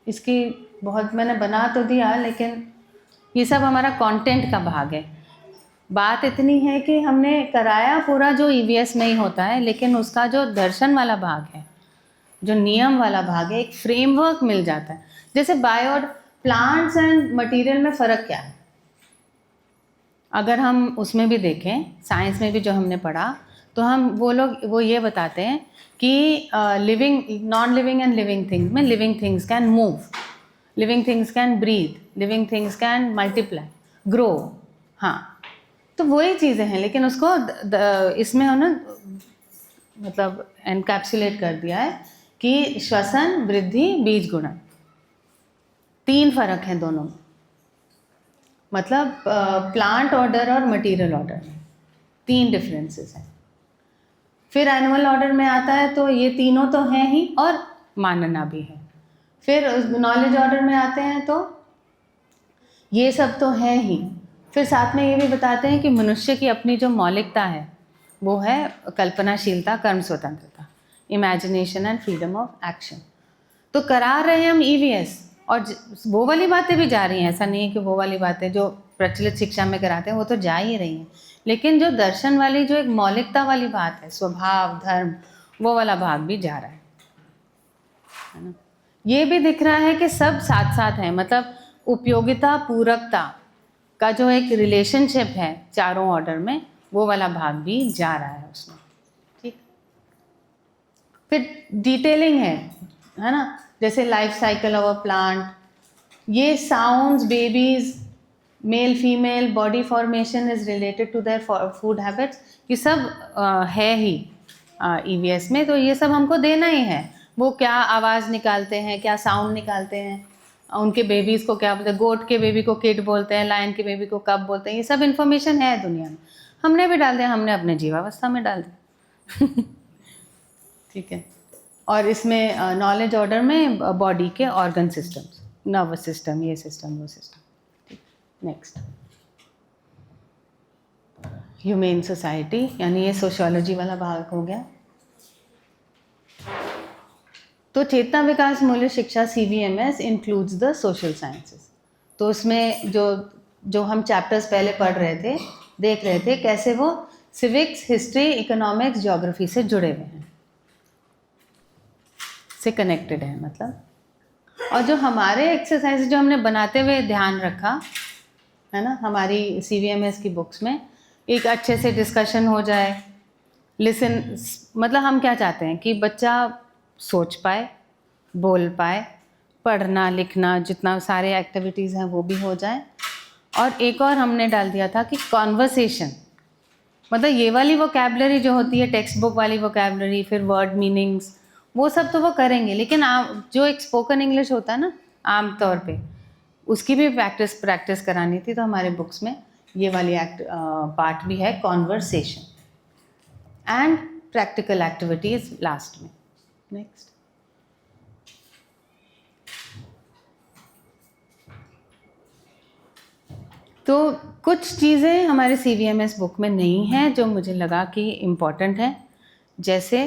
इसकी बहुत मैंने बना तो दिया, लेकिन ये सब हमारा कंटेंट का भाग है। बात इतनी है कि हमने कराया पूरा जो ईवीएस में ही होता है, लेकिन उसका जो दर्शन वाला भाग है, जो नियम वाला भाग है, एक फ्रेमवर्क मिल जाता है। जैसे बायो और प्लांट्स एंड मटेरियल में फ़र्क क्या है, अगर हम उसमें भी देखें, साइंस में भी जो हमने पढ़ा, तो हम वो ये बताते हैं कि living, non living and living things में living things can move, living things can breathe, living things can multiply, grow. हाँ, तो वही चीज़ें हैं, लेकिन उसको इसमें उन्होंने मतलब एनकैप्सुलेट कर दिया है कि श्वसन, वृद्धि, बीज गुणन, 3 फर्क हैं दोनों में। मतलब प्लांट ऑर्डर और मटेरियल ऑर्डर में 3 डिफरेंसेस हैं। फिर एनिमल ऑर्डर में आता है तो ये तीनों तो हैं ही, और मानना भी है। फिर नॉलेज ऑर्डर में आते हैं तो ये सब तो है ही। फिर साथ में ये भी बताते हैं कि मनुष्य की अपनी जो मौलिकता है वो है कल्पनाशीलता, कर्म स्वतंत्रता, imagination and freedom of action. तो करा रहे हैं हम ईवीएस, और वो वाली बातें भी जा रही हैं, ऐसा नहीं है कि वो वाली बातें जो प्रचलित शिक्षा में कराते हैं वो तो जा ही रही हैं, लेकिन जो दर्शन वाली, जो एक मौलिकता वाली बात है, स्वभाव, धर्म, वो वाला भाग भी जा रहा है ना। ये भी दिख रहा है कि सब साथ साथ हैं, मतलब उपयोगिता, पूरकता का जो एक रिलेशनशिप है चारों ऑर्डर में, वो वाला भाग भी जा रहा है उसमें। ठीक, फिर डिटेलिंग है ना, जैसे life cycle of a plant, ये sounds, babies, male female, body formation is related to their food habits, ये सब है ही ईवीएस में। तो ये सब हमको देना ही है, वो क्या आवाज़ निकालते हैं, क्या साउंड निकालते हैं, उनके बेबीज़ को क्या बोलते हैं, गोट के बेबी को किड बोलते हैं, लायन के बेबी को कब बोलते हैं, ये सब इन्फॉर्मेशन है दुनिया में। हमने भी डाल दिया, हमने अपने जीवावस्था में डाल दिया। ठीक है। और इसमें नॉलेज ऑर्डर में बॉडी के ऑर्गन सिस्टम्स, नर्वस सिस्टम, ये सिस्टम, वो सिस्टम। ठीक, नेक्स्ट ह्यूमेन सोसाइटी, यानी ये सोशियोलॉजी वाला भाग हो गया। तो चेतना विकास मूल्य शिक्षा CVMS includes the social sciences. तो उसमें जो हम चैप्टर्स पहले पढ़ रहे थे, देख रहे थे कैसे वो सिविक्स, हिस्ट्री, इकोनॉमिक्स, ज्योग्राफी से जुड़े हुए हैं, से कनेक्टेड है मतलब। और जो हमारे एक्सरसाइज जो हमने बनाते हुए ध्यान रखा है ना, हमारी CVMS की बुक्स में एक अच्छे से डिस्कशन हो जाए, लिसन, मतलब हम क्या चाहते हैं कि बच्चा सोच पाए, बोल पाए, पढ़ना लिखना, जितना सारे एक्टिविटीज़ हैं वो भी हो जाए। और एक और हमने डाल दिया था कि कॉन्वर्सेशन, मतलब ये वाली वोकैबलरी जो होती है, टेक्स्ट बुक वाली वोकैबलरी, फिर वर्ड मीनिंग्स, वो सब तो वो करेंगे, लेकिन जो एक स्पोकन इंग्लिश होता है ना आम तौर पे, उसकी भी प्रैक्टिस करानी थी। तो हमारे बुक्स में ये वाली पार्ट भी है, conversation and practical activities last में। नेक्स्ट, तो कुछ चीज़ें हमारे CVMS बुक में नहीं हैं जो मुझे लगा कि इम्पॉर्टेंट है। जैसे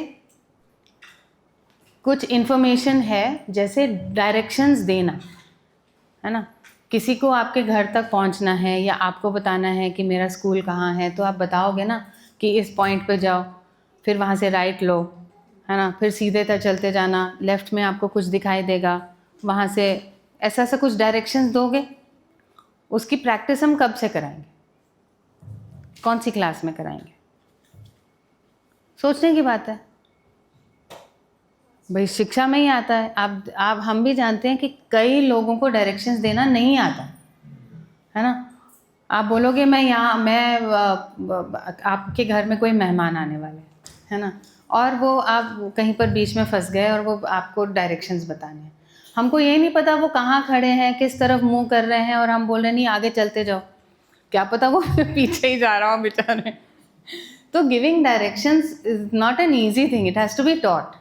कुछ इन्फॉर्मेशन है, जैसे डायरेक्शंस देना, है ना, किसी को आपके घर तक पहुंचना है या आपको बताना है कि मेरा स्कूल कहाँ है, तो आप बताओगे ना कि इस पॉइंट पे जाओ, फिर वहाँ से राइट लो, है ना, फिर सीधे तक चलते जाना, लेफ़्ट में आपको कुछ दिखाई देगा, वहाँ से ऐसा ऐसा कुछ डायरेक्शंस दोगे, उसकी प्रैक्टिस हम कब से कराएंगे, कौन सी क्लास में कराएंगे? सोचने की बात है भाई, शिक्षा में ही आता है। आप हम भी जानते हैं कि कई लोगों को डायरेक्शंस देना नहीं आता है ना। आप बोलोगे मैं आपके घर में कोई मेहमान आने वाले है ना, और वो आप कहीं पर बीच में फंस गए और वो आपको डायरेक्शंस बताने हैं। हमको ये नहीं पता वो कहाँ खड़े हैं, किस तरफ मुंह कर रहे हैं, और हम बोल रहे हैं नहीं आगे चलते जाओ, क्या पता वो पीछे ही जा रहा हो बेचारे। तो giving directions is not an easy thing, it has to be taught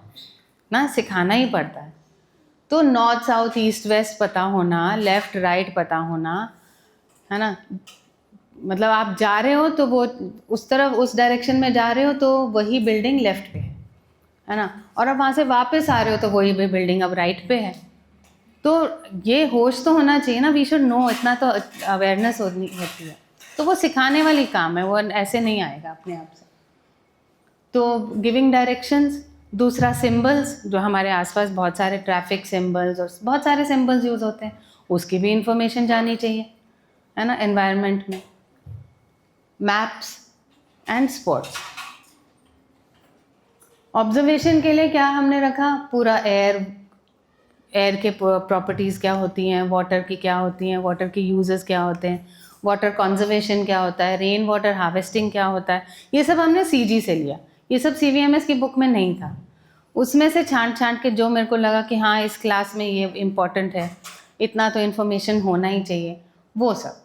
ना, सिखाना ही पड़ता है। तो नॉर्थ साउथ ईस्ट वेस्ट पता होना, लेफ़्ट राइट पता होना, है ना। मतलब आप जा रहे हो तो वो उस तरफ उस डायरेक्शन में जा रहे हो तो वही बिल्डिंग लेफ़्ट पे है ना, और अब वहाँ से वापस आ रहे हो तो वही बिल्डिंग अब राइट पे है। तो ये होश तो होना चाहिए ना, वी शुड नो, इतना तो अवेयरनेस होती है। तो वो सिखाने वाली काम है, वो ऐसे नहीं आएगा अपने आप से। तो गिविंग डायरेक्शंस, दूसरा सिंबल्स, जो हमारे आसपास बहुत सारे ट्रैफिक सिंबल्स और बहुत सारे सिंबल्स यूज़ होते हैं, उसकी भी इंफॉर्मेशन जानी चाहिए, है ना, एनवायरनमेंट में। Maps and sports. ऑब्जर्वेशन के लिए क्या हमने रखा, पूरा एयर के प्रॉपर्टीज़ क्या होती हैं, वाटर की क्या होती हैं, वाटर के यूजेस क्या होते हैं, वाटर कंजर्वेशन क्या होता है, रेन वाटर हार्वेस्टिंग क्या होता है, ये सब हमने सीजी से लिया। ये सब CVMS की बुक में नहीं था, उसमें से छांट के जो मेरे को लगा कि हाँ इस क्लास में ये इम्पॉर्टेंट है, इतना तो इन्फॉर्मेशन होना ही चाहिए, वो सब।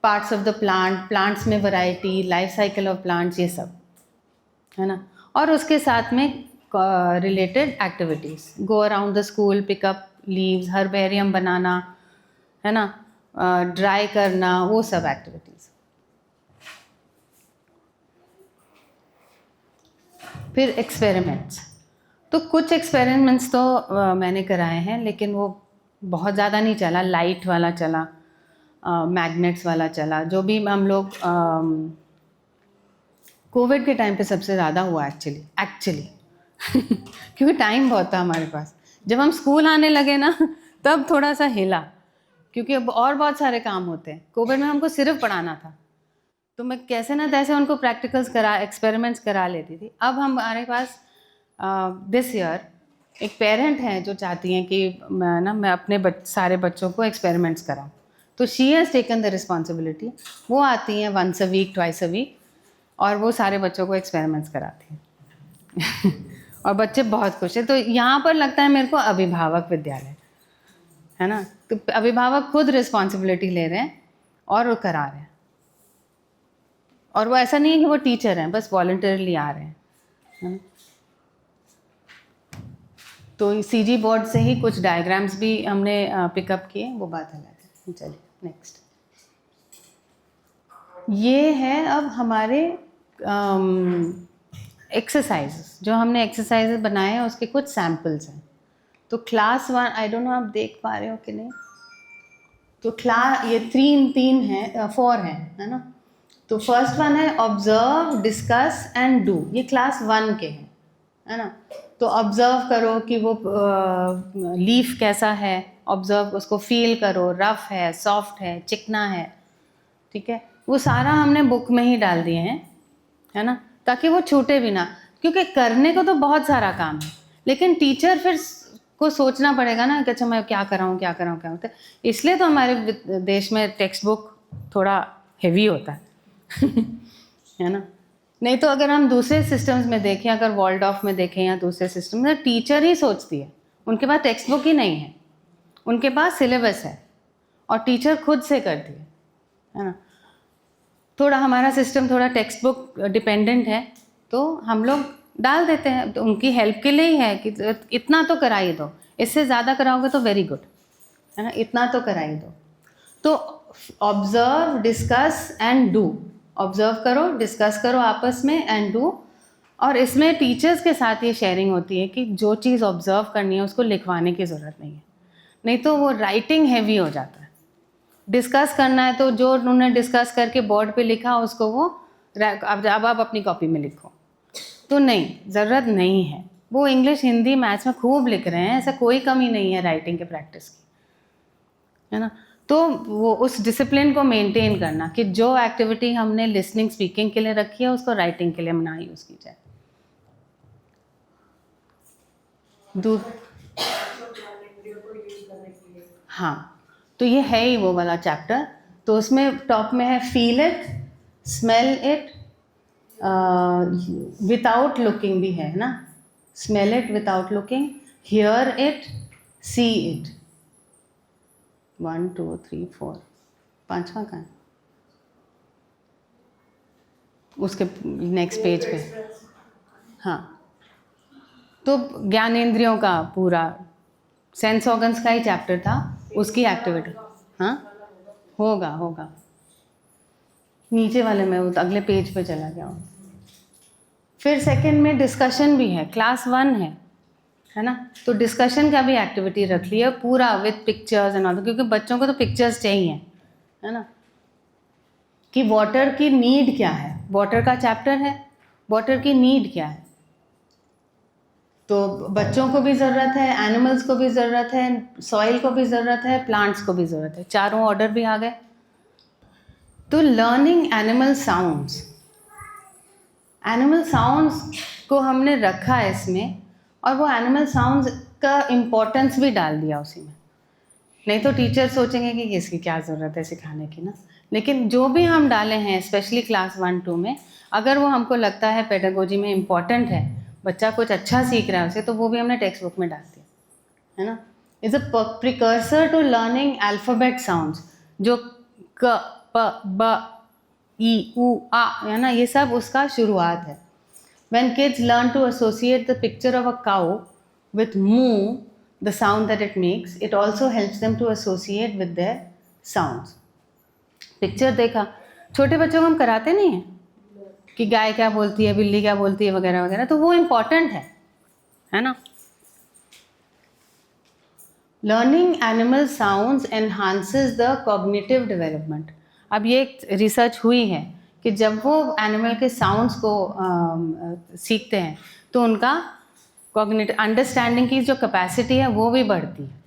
पार्ट्स ऑफ द प्लांट्स में variety, life cycle of plants, ये सब है ना। और उसके साथ में related activities, go around the school, pickup leaves, herbarium बनाना, है ना, ड्राई करना, वो सब एक्टिविटीज़। फिर एक्सपेरिमेंट्स। तो कुछ एक्सपेरिमेंट्स तो मैंने कराए हैं, लेकिन वो बहुत ज़्यादा नहीं चला। लाइट वाला चला, मैग्नेट्स वाला चला, जो भी हम लोग कोविड के टाइम पे सबसे ज़्यादा हुआ एक्चुअली क्योंकि टाइम बहुत था हमारे पास। जब हम स्कूल आने लगे ना तब थोड़ा सा हिला, क्योंकि अब और बहुत सारे काम होते हैं। कोविड में हमको सिर्फ पढ़ाना था, तो मैं कैसे ना तैसे उनको प्रैक्टिकल्स एक्सपेरिमेंट्स करा लेती थी। अब हमारे पास दिस ईयर एक पेरेंट है जो चाहती हैं कि मैं अपने सारे बच्चों को एक्सपेरिमेंट्स कराऊँ, तो she has taken the responsibility. वो आती हैं once a week, twice a week, और वो सारे बच्चों को एक्सपेरिमेंट्स कराती हैं और बच्चे बहुत खुश हैं। तो यहाँ पर लगता है मेरे को अभिभावक विद्यालय है ना, तो अभिभावक खुद रिस्पॉन्सिबिलिटी ले रहे हैं और वो करा रहे हैं। और वो ऐसा नहीं है कि वो टीचर हैं, बस वॉलंटियरली आ रहे हैं, है ना। तो CG बोर्ड से ही कुछ डायग्राम्स भी हमने पिकअप किए, वो बात अलग है। चलिए नेक्स्ट। ये है अब हमारे एक्सरसाइजेस, जो हमने एक्सरसाइजेस बनाए हैं उसके कुछ सैम्पल्स हैं। तो क्लास 1, आई डोंट नो आप देख पा रहे हो कि नहीं, तो ये 3 हैं, 4 हैं, है ना। तो फर्स्ट वन है ऑब्जर्व, डिस्कस एंड डू। ये क्लास 1 के हैं, है ना। तो ऑब्जर्व करो कि वो लीफ कैसा है, ऑब्जर्व, उसको फील करो, रफ है, सॉफ्ट है, चिकना है, ठीक है। वो सारा हमने बुक में ही डाल दिए हैं, है ना, ताकि वो छूटे भी ना, क्योंकि करने को तो बहुत सारा काम है, लेकिन टीचर फिर को सोचना पड़ेगा ना कि अच्छा मैं क्या कराऊँ क्या होता है। इसलिए तो हमारे देश में टेक्स्ट बुक थोड़ा हेवी होता है है ना। नहीं तो अगर हम दूसरे सिस्टम्स में देखें, अगर वॉल्डॉर्फ में देखें या दूसरे सिस्टम में, टीचर ही सोचती है, उनके पास टेक्स्ट बुक ही नहीं है, उनके पास सिलेबस है और टीचर खुद से करती है ना। थोड़ा हमारा सिस्टम थोड़ा टेक्स्ट बुक डिपेंडेंट है, तो हम लोग डाल देते हैं, तो उनकी हेल्प के लिए ही है कि इतना तो कराइए दो, इससे ज़्यादा कराओगे तो वेरी गुड, है ना, इतना तो कराइए दो। तो observe, discuss and do. Observe करो, डिस्कस करो आपस में, एंड डू। और इसमें टीचर्स के साथ ये शेयरिंग होती है कि जो चीज़ ऑब्जर्व करनी है उसको लिखवाने की ज़रूरत नहीं है, नहीं तो वो राइटिंग हैवी हो जाता है। डिस्कस करना है तो जो उन्होंने डिस्कस करके बोर्ड पे लिखा उसको वो अब आप अपनी कॉपी में लिखो, तो नहीं, ज़रूरत नहीं है। वो इंग्लिश हिंदी मैथ्स में खूब लिख रहे हैं, ऐसा कोई कमी नहीं है राइटिंग के प्रैक्टिस की, है ना। तो वो उस डिसिप्लिन को मेंटेन करना कि जो एक्टिविटी हमने लिसनिंग स्पीकिंग के लिए रखी है उसको राइटिंग के लिए ना यूज़ की जाए। हाँ, तो ये है ही वो वाला चैप्टर। तो उसमें टॉप में है feel it, smell it, without looking भी है ना, smell it without looking, here it, see it. 1 2 3 4 5वां का है उसके नेक्स्ट पेज पे। हाँ, तो ज्ञानेंद्रियों का पूरा सेंस ऑर्गन्स का ही चैप्टर था, उसकी एक्टिविटी। हाँ, होगा नीचे वाले में, वो तो अगले पेज पे चला गया हूँ। फिर सेकंड में डिस्कशन भी है, क्लास 1 है ना, तो डिस्कशन का भी एक्टिविटी रख लिया पूरा विद पिक्चर्स एंड ऑल, क्योंकि बच्चों को तो पिक्चर्स चाहिए, है ना, कि वाटर की नीड क्या है। वाटर का चैप्टर है, वाटर की नीड क्या है, तो बच्चों को भी ज़रूरत है, एनिमल्स को भी ज़रूरत है, सॉइल को भी ज़रूरत है, प्लांट्स को भी ज़रूरत है, चारों ऑर्डर भी आ गए। तो learning animal sounds, animal sounds को हमने रखा है इसमें, और वो एनिमल साउंड्स का इम्पोर्टेंस भी डाल दिया उसी में। नहीं तो टीचर सोचेंगे कि इसकी क्या ज़रूरत है सिखाने की ना, लेकिन जो भी हम डाले हैं स्पेशली क्लास 1-2 में, अगर वो हमको लगता है पेडागोजी में इम्पॉर्टेंट है, बच्चा कुछ अच्छा सीख रहा है उसे, तो वो भी हमने टेक्स्ट बुक में डाल दिया, है ना। Is a precursor to learning alphabet sounds, जो क प ब ई उ आ, है ना, ये सब उसका शुरुआत है। When kids learn to associate the picture of a cow with moo, the sound that it makes, it also helps them to associate with their sounds. Picture देखा, छोटे बच्चों को हम कराते नहीं हैं कि गाय क्या बोलती है, बिल्ली क्या बोलती है, वगैरह वगैरह, तो वो इम्पॉर्टेंट है ना। Learning animal sounds enhances the cognitive development. अब ये रिसर्च हुई है कि जब वो एनिमल के साउंड्स को सीखते हैं तो उनका कॉग्निटिव अंडरस्टैंडिंग की जो कैपेसिटी है वो भी बढ़ती है।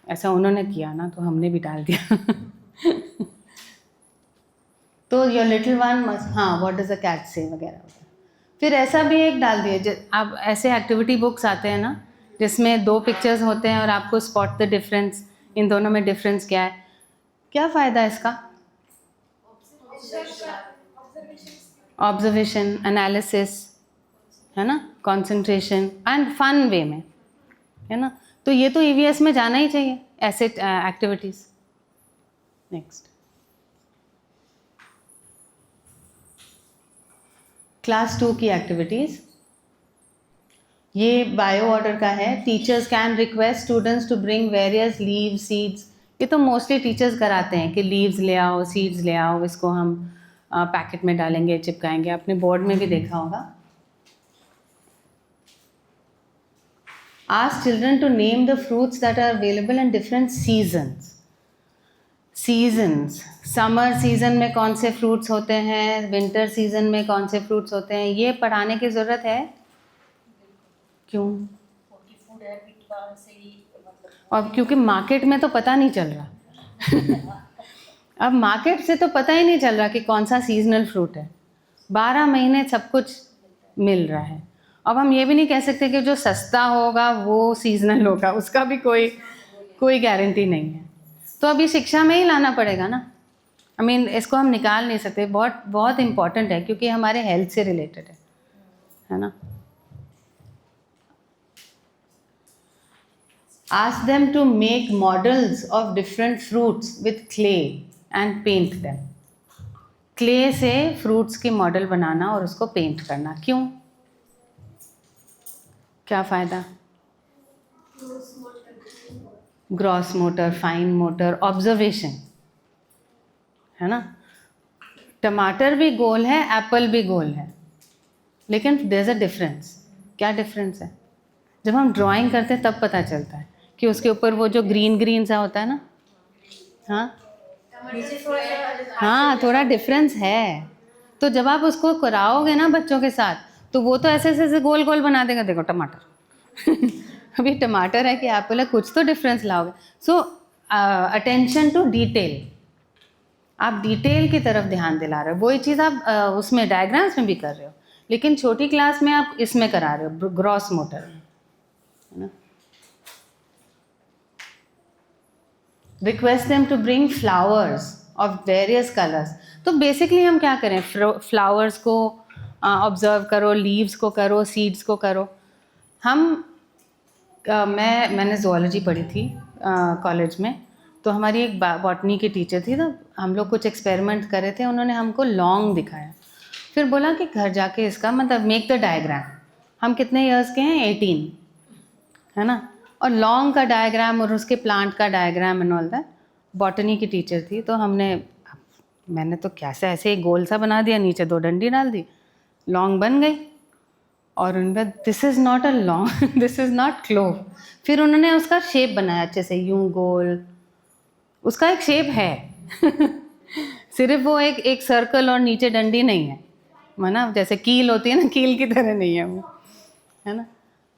ऐसा उन्होंने किया ना, तो हमने भी डाल दिया। तो योर लिटिल वन मस्ट, हाँ, व्हाट डज अ कैट से, वगैरह वगैरह। फिर ऐसा भी एक डाल दिया, अब ऐसे एक्टिविटी बुक्स आते हैं ना जिसमें 2 पिक्चर्स होते हैं और आपको स्पॉट द डिफरेंस, इन दोनों में डिफरेंस क्या है। क्या फ़ायदा है इसका? ऑब्जर्वेशन, एनालिसिस, है ना, कंसंट्रेशन एंड फन वे में, है ना। तो ये तो ईवीएस में जाना ही चाहिए ऐसे एक्टिविटीज़। नेक्स्ट, क्लास 2 की एक्टिविटीज़, ये बायो ऑर्डर का है। Teachers can request students to bring various leaves, seeds. ये तो मोस्टली टीचर्स कराते हैं कि लीव्स ले आओ, सीड्स ले आओ, इसको हम पैकेट में डालेंगे, चिपकाएंगे। आपने बोर्ड में भी देखा होगा। Ask children to name the fruits that are available in different seasons. Seasons, summer season में कौन से फ्रूट्स होते हैं, विंटर सीज़न में कौन से फ्रूट्स होते हैं, ये पढ़ाने की ज़रूरत है। क्यों? और क्योंकि मार्केट में तो पता नहीं चल रहा। अब मार्केट से तो पता ही नहीं चल रहा कि कौन सा सीजनल फ्रूट है। 12 महीने सब कुछ मिल रहा है। अब हम ये भी नहीं कह सकते कि जो सस्ता होगा वो सीजनल होगा, उसका भी कोई गारंटी नहीं है। तो अभी शिक्षा में ही लाना पड़ेगा ना। आई मीन इसको हम निकाल नहीं सकते, बहुत बहुत इम्पॉर्टेंट है क्योंकि हमारे हेल्थ से रिलेटेड है ना। Ask them to make models of different fruits with clay and paint them. Clay से फ्रूट्स की मॉडल बनाना और उसको पेंट करना। क्यों? क्या फ़ायदा? Gross motor, fine motor, observation, है ना। टमाटर भी गोल है, एप्पल भी गोल है, लेकिन देयर इज़ अ डिफरेंस। क्या डिफरेंस है? जब हम ड्राइंग करते हैं तब पता चलता है कि उसके ऊपर वो जो ग्रीन सा होता है ना, हाँ, थोड़ा डिफरेंस है। तो जब आप उसको कराओगे ना बच्चों के साथ, तो वो तो ऐसे ऐसे गोल गोल बना देगा। देखो टमाटर, अभी टमाटर है कि एप्पल है, कुछ तो डिफरेंस लाओगे. सो अटेंशन टू डिटेल, आप डिटेल की तरफ ध्यान दिला रहे हो. वही चीज़ आप उसमें डायग्राम्स में भी कर रहे हो, लेकिन छोटी क्लास में आप इसमें करा रहे हो, ग्रॉस मोटर में, है ना. Request them to bring flowers of various colours. तो बेसिकली हम क्या करें, फ्लावर्स को ऑब्जर्व करो, लीव्स को करो, सीड्स को करो. मैंने ज़ूलॉजी पढ़ी थी कॉलेज में, तो हमारी एक बॉटनी की टीचर थी, तो हम लोग कुछ एक्सपेरिमेंट कर रहे थे. उन्होंने हमको लॉन्ग दिखाया, फिर बोला कि घर जाके इसका मतलब मेक द डायग्राम. हम कितने इयर्स के हैं, 18, है ना. और लॉन्ग का डायग्राम और उसके प्लांट का diagram and all that. Botany की टीचर थी, तो मैंने तो कैसे ऐसे एक गोल सा बना दिया, नीचे 2 डंडी डाल दी, लॉन्ग बन गई. और उनका this is not a long, this is not clove. फिर उन्होंने उसका शेप बनाया अच्छे से, यूं गोल, उसका एक शेप है. सिर्फ वो एक सर्कल और नीचे डंडी नहीं है ना, जैसे कील होती है ना, कील की तरह नहीं है वो, है ना.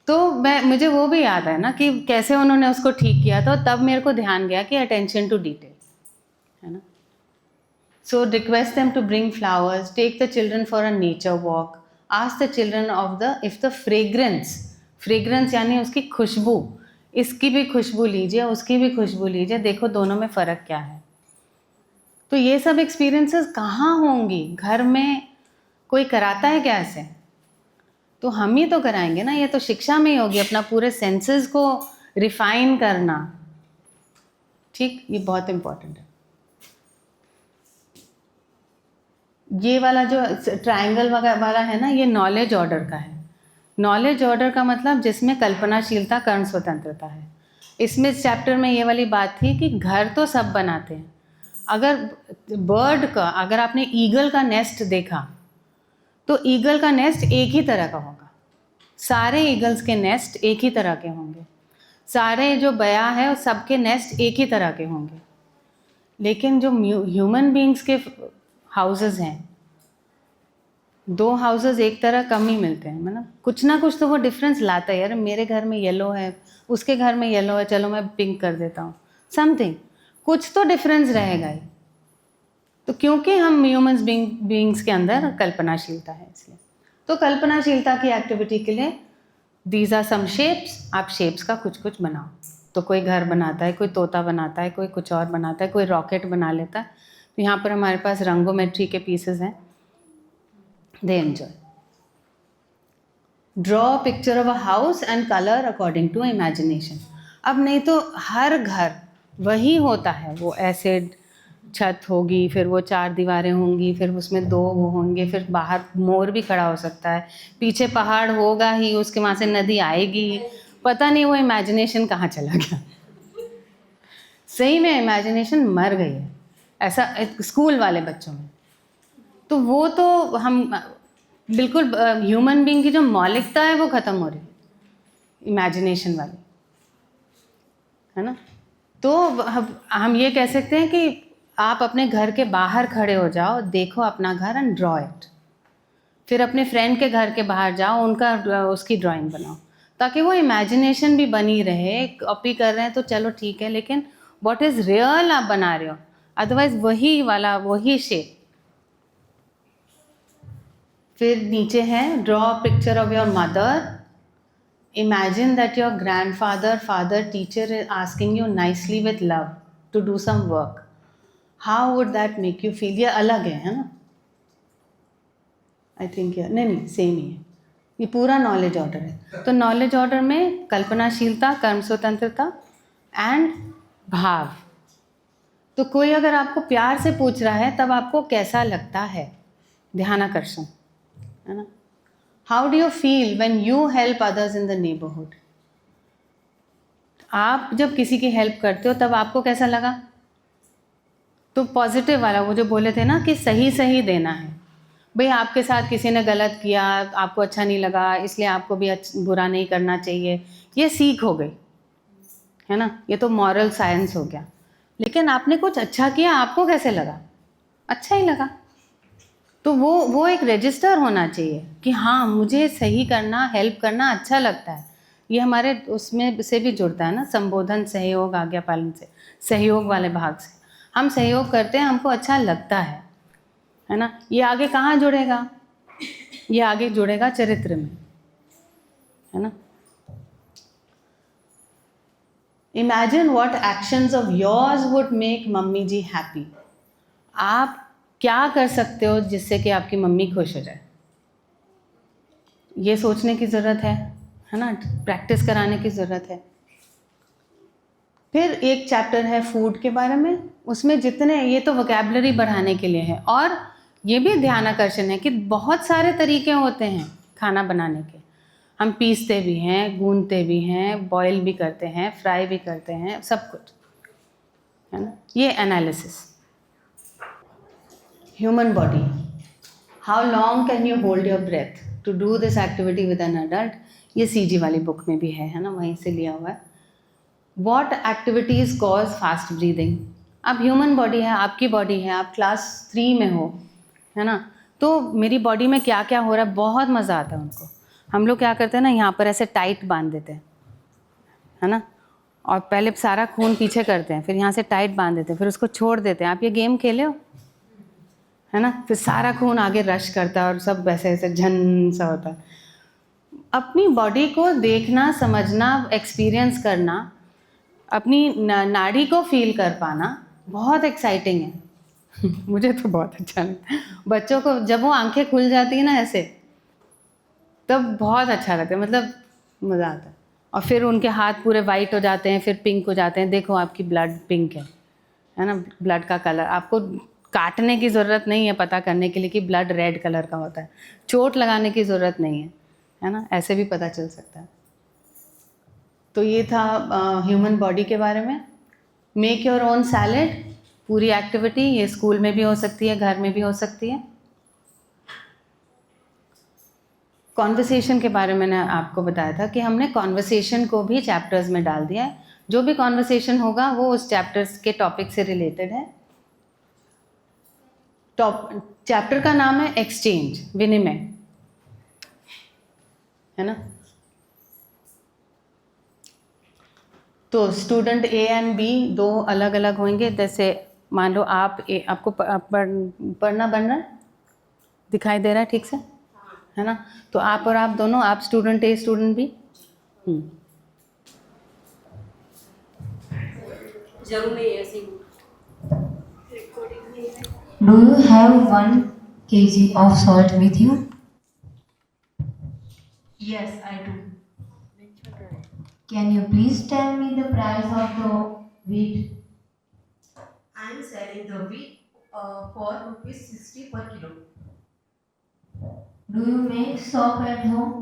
तो मुझे वो भी याद है ना कि कैसे उन्होंने उसको ठीक किया था. तब मेरे को ध्यान गया कि अटेंशन टू डिटेल, है ना. So request them to bring flowers, take the children for a nature walk, ask the children of the if the fragrance यानी उसकी खुशबू, इसकी भी खुशबू लीजिए, उसकी भी खुशबू लीजिए, देखो दोनों में फ़र्क क्या है. तो ये सब एक्सपीरियंसेस कहाँ होंगी, घर में कोई कराता है क्या ऐसे? तो हम ही तो कराएंगे ना. ये तो शिक्षा में ही होगी, अपना पूरे सेंसेस को रिफाइन करना. ठीक, ये बहुत इम्पोर्टेंट है. ये वाला जो ट्रायंगल वाला है ना, ये नॉलेज ऑर्डर का है. नॉलेज ऑर्डर का मतलब जिसमें कल्पनाशीलता, कर्म स्वतंत्रता है. इसमें इस चैप्टर में ये वाली बात थी कि घर तो सब बनाते हैं. अगर बर्ड का, अगर आपने ईगल का नेस्ट देखा, तो ईगल का नेस्ट एक ही तरह का होगा. सारे ईगल्स के नेस्ट एक ही तरह के होंगे. सारे जो बया है उस सबके नेस्ट एक ही तरह के होंगे. लेकिन जो ह्यूमन बीइंग्स के हाउसेस हैं, 2 हाउसेस एक तरह कम ही मिलते हैं. मतलब कुछ ना कुछ तो वो डिफरेंस लाता है. यार मेरे घर में येलो है, उसके घर में येलो है, चलो मैं पिंक कर देता हूँ. समथिंग, कुछ तो डिफरेंस रहेगा ही. तो क्योंकि हम ह्यूमन बीइंग्स के अंदर कल्पनाशीलता है, इसलिए. तो कल्पनाशीलता की एक्टिविटी के लिए दीज आर सम शेप्स. आप शेप्स का कुछ कुछ बनाओ. तो कोई घर बनाता है, कोई तोता बनाता है, कोई कुछ और बनाता है, कोई रॉकेट बना लेता है. तो यहाँ पर हमारे पास रंगोमेट्री के पीसेस हैं. They enjoy. Draw picture of a house and colour according to imagination. अब नहीं तो हर घर वही होता है, वो ऐसे छत होगी, फिर वो 4 दीवारें होंगी, फिर उसमें 2 वो होंगे, फिर बाहर मोर भी खड़ा हो सकता है, पीछे पहाड़ होगा ही, उसके वहाँ से नदी आएगी ही. पता नहीं वो इमेजिनेशन कहाँ चला गया. सही में इमेजिनेशन मर गई है, ऐसा स्कूल वाले बच्चों में. तो वो तो हम बिल्कुल ह्यूमन बीइंग की जो मौलिकता है वो ख़त्म हो रही है इमेजिनेशन वाली, है ना. तो हम ये कह सकते हैं कि आप अपने घर के बाहर खड़े हो जाओ, देखो अपना घर एंड ड्रॉ इट. फिर अपने फ्रेंड के घर के बाहर जाओ, उसकी ड्राइंग बनाओ, ताकि वो इमेजिनेशन भी बनी रहे. कॉपी कर रहे हैं तो चलो ठीक है, लेकिन व्हाट इज़ रियल आप बना रहे हो. अदरवाइज वही शेप. फिर नीचे है draw picture of your mother. Imagine that your grandfather, father, teacher is asking you nicely with love to do some work. How would that make you feel. ये अलग है ना. आई थिंक नहीं same ही है. ये पूरा नॉलेज ऑर्डर है. तो नॉलेज ऑर्डर में कल्पनाशीलता, कर्म स्वतंत्रता एंड भाव. तो कोई अगर आपको प्यार से पूछ रहा है तब आपको कैसा लगता है, ध्यानाकर्षण, है ना. How do you feel when you help others in the neighbourhood. आप जब किसी की हेल्प करते हो तब आपको कैसा लगा. तो पॉजिटिव वाला, वो जो बोले थे ना कि सही देना है. भाई आपके साथ किसी ने गलत किया, आपको अच्छा नहीं लगा, इसलिए आपको भी बुरा नहीं करना चाहिए. ये सीख हो गई, है ना. ये तो मॉरल साइंस हो गया. लेकिन आपने कुछ अच्छा किया, आपको कैसे लगा. अच्छा ही लगा. तो वो एक रजिस्टर होना चाहिए कि हाँ मुझे सही करना, हेल्प करना अच्छा लगता है. ये हमारे उसमें से भी जुड़ता है ना, संबोधन, सहयोग, आज्ञा पालन से, सहयोग वाले भाग से। हम सहयोग करते हैं, हमको अच्छा लगता है ना। ये आगे कहाँ जुड़ेगा? ये आगे जुड़ेगा चरित्र में, है ना। Imagine what actions of yours would make mummy ji happy. आप क्या कर सकते हो जिससे कि आपकी मम्मी खुश हो जाए? ये सोचने की ज़रूरत है ना, प्रैक्टिस कराने की ज़रूरत है। फिर एक चैप्टर है फूड के बारे में, उसमें जितने, ये तो वोकैबुलरी बढ़ाने के लिए है, और ये भी ध्यान आकर्षण है कि बहुत सारे तरीके होते हैं खाना बनाने के। हम पीसते भी हैं, गूंदते भी हैं, बॉयल भी करते हैं, फ्राई भी करते हैं, सब कुछ, है ना। ये analysis. Human body, how long can you hold your breath to do this activity with an adult. ये सीजी वाली बुक में भी है ना, वहीं से लिया हुआ है। What activities cause fast breathing. अब ह्यूमन बॉडी है, आपकी बॉडी है, आप क्लास 3 में हो, है ना, तो मेरी बॉडी में क्या क्या हो रहा है, बहुत मज़ा आता है उनको। हम लोग क्या करते हैं ना, यहाँ पर ऐसे टाइट बांध देते हैं, है ना, और पहले सारा खून पीछे करते हैं, फिर यहाँ से टाइट बांध देते हैं, फिर उसको छोड़ देते हैं। आप ये गेम खेले हो, है ना, फिर सारा खून आगे रश करता है और सब वैसे ऐसे झन सा होता है। अपनी बॉडी को देखना, समझना, एक्सपीरियंस करना, अपनी नाड़ी को फील कर पाना बहुत एक्साइटिंग है। मुझे तो बहुत अच्छा लगता है। बच्चों को जब वो आंखें खुल जाती है ना ऐसे, तब बहुत अच्छा लगता है, मतलब मज़ा आता है। और फिर उनके हाथ पूरे वाइट हो जाते हैं, फिर पिंक हो जाते हैं। देखो आपकी ब्लड पिंक है ना, ब्लड का कलर। आपको काटने की ज़रूरत नहीं है पता करने के लिए कि ब्लड रेड कलर का होता है। चोट लगाने की ज़रूरत नहीं है ना, ऐसे भी पता चल सकता है। तो ये था ह्यूमन बॉडी के बारे में। मेक योर ओन सैलेड, पूरी एक्टिविटी, ये स्कूल में भी हो सकती है, घर में भी हो सकती है। कॉन्वर्सेशन के बारे में मैंने आपको बताया था कि हमने कॉन्वर्सेशन को भी चैप्टर्स में डाल दिया है। जो भी कॉन्वर्सेशन होगा वो उस चैप्टर्स के टॉपिक से रिलेटेड है। चैप्टर का नाम है एक्सचेंज, विनिमय, है ना। तो स्टूडेंट ए एंड बी दो अलग अलग होंगे। जैसे मान लो आपको पढ़ना बन रहा है, दिखाई दे रहा है ठीक से, है ना। तो आप और आप दोनों, आप स्टूडेंट ए, स्टूडेंट बी। जरूर नहीं ऐसी। Do you have 1 kg of salt with you? Yes, I do. Can you please tell me the price of the wheat? I am selling the wheat for rupees 60 per kilo. Do you make soap at home?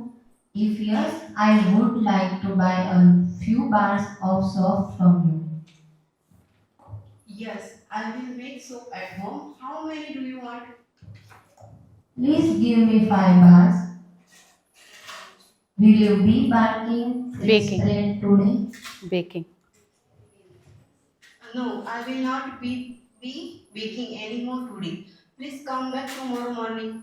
If yes, I would like to buy a few bars of soap from you. Yes, I will make soap at home. How many do you want? Please give me 5 bars. Will you be baking bread today? Baking. No, I will not be baking anymore today. Please come back tomorrow morning.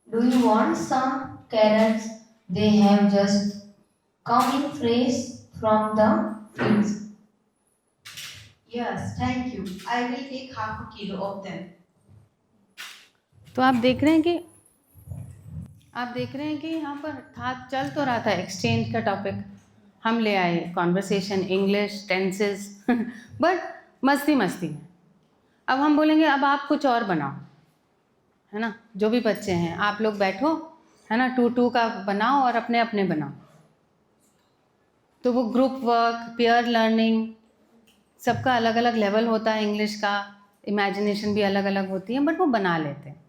Do you want some carrots? They have just come in fresh from the fridge. Yes, thank you. I will take half a kilo of them. तो आप देख रहे हैं कि यहाँ पर था, चल तो रहा था एक्सचेंज का टॉपिक, हम ले आए कॉन्वर्सेशन, इंग्लिश, टेंसेस, बट मस्ती में। अब हम बोलेंगे अब आप कुछ और बनाओ, है ना। जो भी बच्चे हैं आप लोग बैठो, है ना, 2-2 का बनाओ और अपने अपने बनाओ। तो वो ग्रुप वर्क, पीयर लर्निंग, सबका अलग अलग लेवल होता है। इंग्लिश का इमेजिनेशन भी अलग अलग होती है, बट वो बना लेते हैं।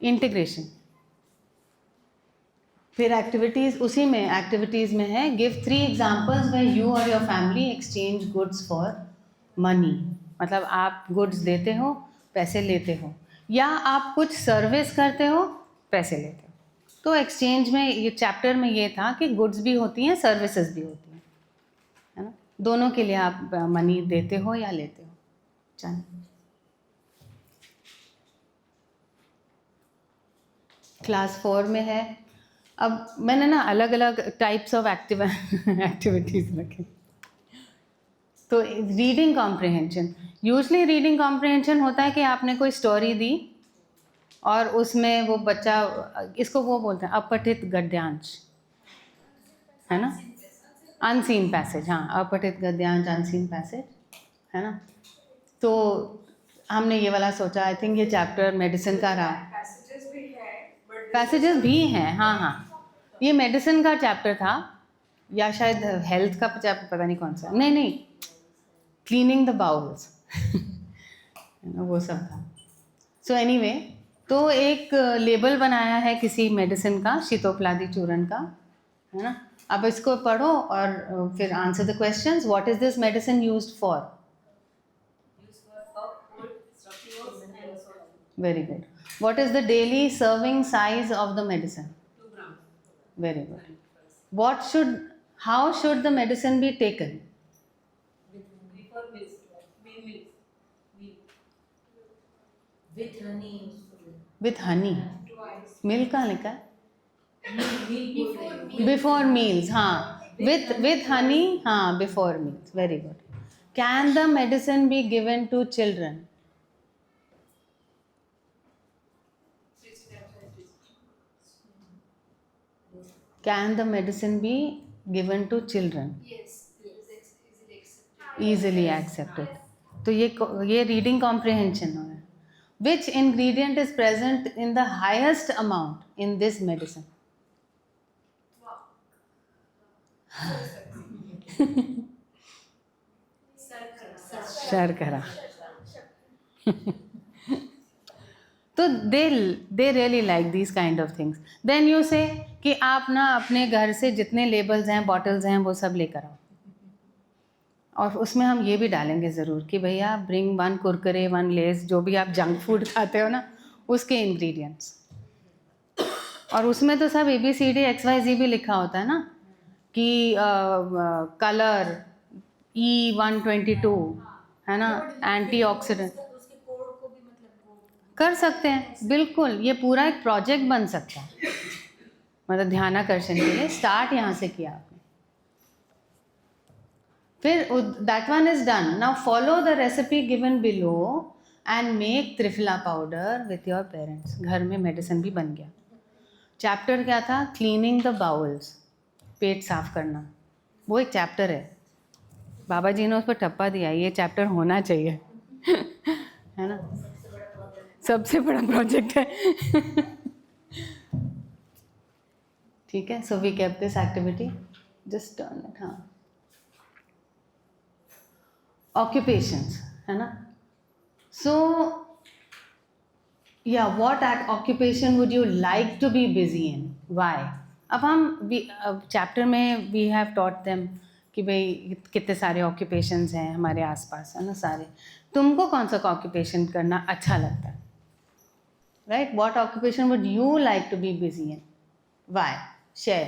इंटीग्रेशन। फिर एक्टिविटीज़, उसी में एक्टिविटीज़ में है गिव 3 एग्जाम्पल्स वेयर यू और your family exchange goods for money. मतलब आप गुड्स देते हो, पैसे लेते हो, या आप कुछ सर्विस करते हो, पैसे लेते हो। तो एक्सचेंज में, ये चैप्टर में ये था कि गुड्स भी होती हैं, सर्विसेज भी होती हैं, है ना। दोनों के लिए आप मनी देते हो या लेते हो। चलिए, क्लास 4 में है अब मैंने ना अलग अलग टाइप्स ऑफ एक्टिविटीज़ रखे. तो reading comprehension, usually reading comprehension होता है कि आपने कोई स्टोरी दी और उसमें वो बच्चा, इसको वो बोलते हैं अपठित गद्यांश, है ना, अनसीन पैसेज. हाँ, अपठित गद्यांश, अनसीन पैसेज, है ना. तो हमने ये वाला सोचा. आई थिंक ये चैप्टर मेडिसिन का रहा. पैसेजेस भी है बट पैसेजेस भी हैं, हाँ हाँ. ये मेडिसिन का चैप्टर था या शायद हेल्थ का चैप्टर, पता नहीं कौन सा. नहीं, क्लीनिंग द बाउल्स वो सब था. सो एनीवे, तो एक लेबल बनाया है किसी मेडिसिन का, शीतोपलादी चूर्ण का, है ना. अब इसको पढ़ो और फिर answer the questions. What is this medicine used for? Very good. What is the daily serving size of the medicine? 2 grams. Very good. How should the medicine be taken? Before meals, meals. With honey. With honey. Twice. Milk कहाँ लिखा है? Before Before meals. हाँ. With honey. हाँ, before meals. Very good. Can the medicine be given to children? 6 times a day. Can the medicine be given to children? Yes, it is easily accepted. Easily accepted. तो ये reading comprehension हो है. Which ingredient is present in the highest amount in this medicine? Wow. शर्करा. तो they really like this kind of things. Then you say कि आप ना अपने घर से जितने लेबल्स हैं, बॉटल्स हैं, वो सब लेकर आओ. और उसमें हम ये भी डालेंगे ज़रूर कि भैया ब्रिंग 1 कुरकुरे, 1 लेस, जो भी आप जंक फूड खाते हो ना, उसके इंग्रेडिएंट्स. और उसमें तो सब ABCD XYZ भी लिखा होता है ना, कि कलर E122, है ना, एंटीऑक्सीडेंट. उसके कोड को भी मतलब कर सकते हैं, बिल्कुल. ये पूरा एक प्रोजेक्ट बन सकता है, मतलब ध्यानाकर्षण के लिए. स्टार्ट यहाँ से किया आपने. फिर that one is done. Now follow the recipe given below and make triphala powder with your parents. घर में मेडिसिन भी बन गया. चैप्टर क्या था? क्लीनिंग द बाउल्स, पेट साफ करना. वो एक चैप्टर है. बाबा जी ने उस पर टप्पा दिया, ये चैप्टर होना चाहिए है ना. सबसे बड़ा प्रोजेक्ट है. ठीक है. So we kept this activity. Just turn it. हाँ, ऑक्यूपेशंस, है ना. सो या what occupation would you like to be busy in? Why? अब हम चैप्टर में वी हैव टॉट देम कि भाई कितने सारे ऑक्यूपेशंस हैं हमारे आसपास, है ना, सारे. तुमको कौन सा ऑक्यूपेशन करना अच्छा लगता है? Right. What occupation would you like to be busy in? Why? Share.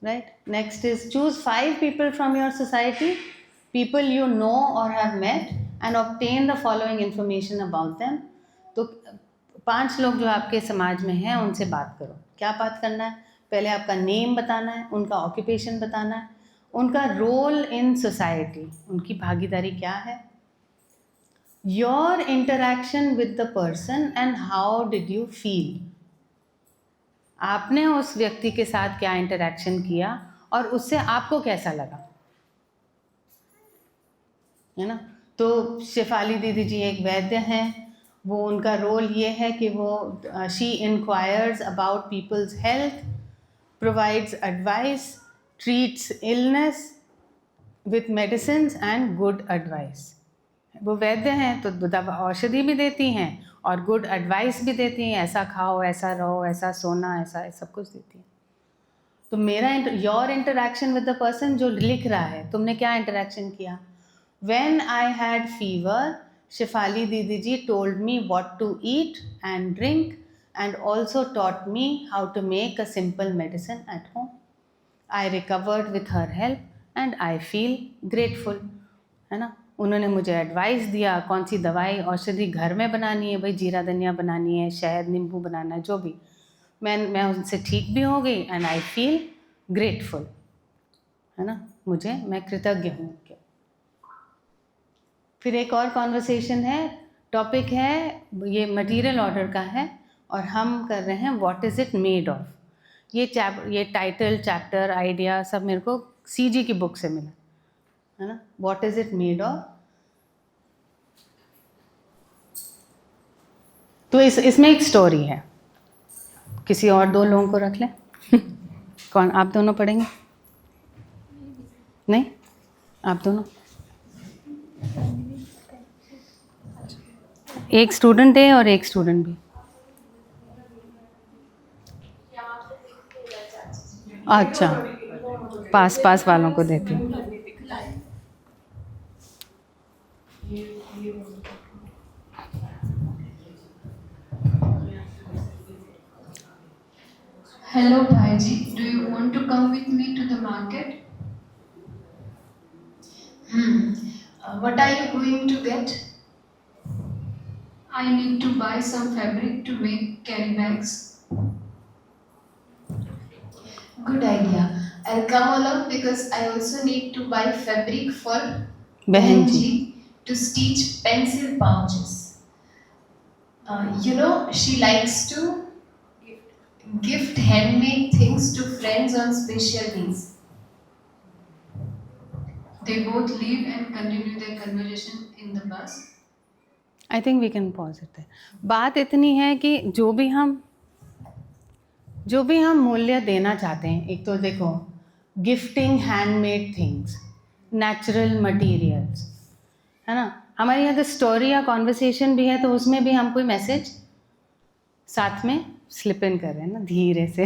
Right. Next is choose 5 people from your society, people you know or have met, and obtain the following information about them. तो 5 लोग जो आपके समाज में हैं उनसे बात करो. क्या बात करना है? पहले आपका नेम बताना है, उनका ऑक्यूपेशन बताना है, उनका रोल इन सोसाइटी, उनकी भागीदारी क्या है, your interaction with the person and how did you feel. आपने उस व्यक्ति के साथ क्या इंटरेक्शन किया और उससे आपको कैसा लगा, है ना. तो शेफाली दीदी जी एक वैद्य हैं. वो उनका रोल ये है कि वो she inquires about people's health, provides advice, treats illness with medicines and good advice. वो वैद्य हैं तो दवा औषधि भी देती हैं और गुड एडवाइस भी देती हैं. ऐसा खाओ, ऐसा रहो, ऐसा सोना, ऐसा सब कुछ देती हैं. तो मेरा your interaction with the person जो लिख रहा है, तुमने क्या इंटरेक्शन किया? When I had fever, Shefali Didi ji told me what to eat and drink and also taught me how to make a simple medicine at home. I recovered with her help and I feel grateful. है ना. उन्होंने मुझे advice दिया कौन सी दवाई औषधि घर में बनानी है, भाई जीरा धनिया बनानी है, शहद नींबू बनाना है, जो भी. मैं उनसे ठीक भी हो गई एंड आई फील ग्रेटफुल, है ना, मैं कृतज्ञ हूँ उनके। फिर एक और कॉन्वर्सेशन है, टॉपिक है ये मटेरियल ऑर्डर का है और हम कर रहे हैं what is it made of. ये टाइटल, चैप्टर, आइडिया सब मेरे को सीजी की बुक से मिला, है ना, what is it made of. तो इसमें एक स्टोरी है। किसी और 2 लोगों को रख लें। कौन, आप दोनों पढ़ेंगे? नहीं, आप दोनों। एक स्टूडेंट है और एक स्टूडेंट भी। अच्छा, पास वालों को देती हूँ। Hello, Bhaiji. Do you want to come with me to the market? What are you going to get? I need to buy some fabric to make carry bags. Good idea. I'll come along because I also need to buy fabric for बहन जी। to stitch pencil pouches. She likes to gift handmade things to friends on special days. They both leave and continue their conversation in the bus. I think we can pause it. बात इतनी है कि जो भी हम मूल्य देना चाहते हैं, एक तो देखो gifting handmade things, natural materials, है ना, हमारी अगर स्टोरी या कॉन्वर्सेशन भी है तो उसमें भी हम कोई मैसेज साथ में स्लिप इन कर रहे हैं ना, धीरे से।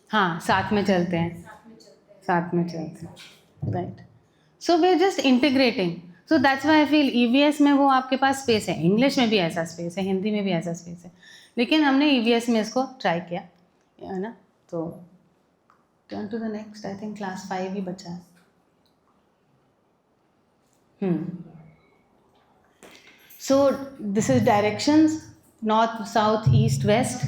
हाँ, साथ में चलते हैं, right. So we are just integrating. So that's why I feel EVS में वो आपके पास स्पेस है, इंग्लिश में भी ऐसा स्पेस है, हिंदी में भी ऐसा स्पेस है, लेकिन हमने EVS में इसको ट्राई किया, है ना। तो turn to the next, I think class 5 ही बचा है। So this is directions, north, south, east, west,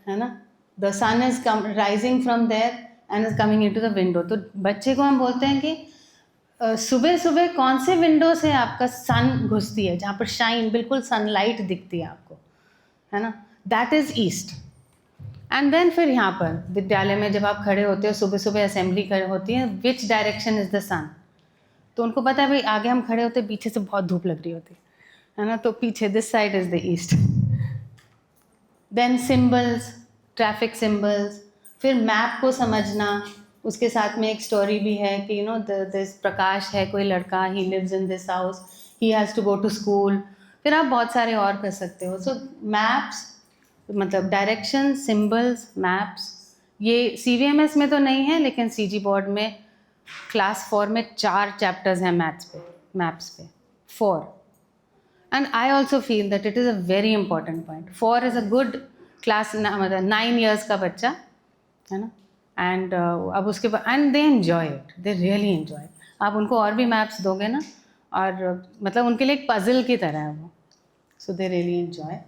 है ना। The sun is rising from there and is coming into the window. तो बच्चे को हम बोलते हैं कि सुबह सुबह कौन से विंडो से आपका सन घुसती है, जहाँ पर शाइन, बिल्कुल सनलाइट दिखती है आपको, है ना, that is east. And then फिर यहाँ पर विद्यालय में जब आप खड़े होते हो, सुबह सुबह असेंबली होती है, विच डायरेक्शन इज़ द सन। तो उनको पता है भाई आगे हम खड़े होते हैं, पीछे से बहुत धूप लग रही होती है ना, तो पीछे this side is the east. Then symbols, traffic symbols, फिर मैप को समझना, उसके साथ में एक स्टोरी भी है कि दिस प्रकाश है, कोई लड़का, he lives in this house, he has to go to school. फिर आप बहुत सारे और कर सकते हो। सो मैप्स मतलब डायरेक्शन, सिम्बल्स, मैप्स, ये CVMS में तो नहीं है, लेकिन CG बोर्ड में क्लास 4 में 4 चैप्टर्स हैं मैप्स पे 4। And I also feel that it is a very important point. 4 is a good class, मतलब 9 years का बच्चा, है ना। एंड अब उसके बाद and they enjoy it, they really enjoy it. आप उनको और भी मैप्स दोगे ना, और मतलब उनके लिए एक पजल की तरह है वो, so they really enjoy.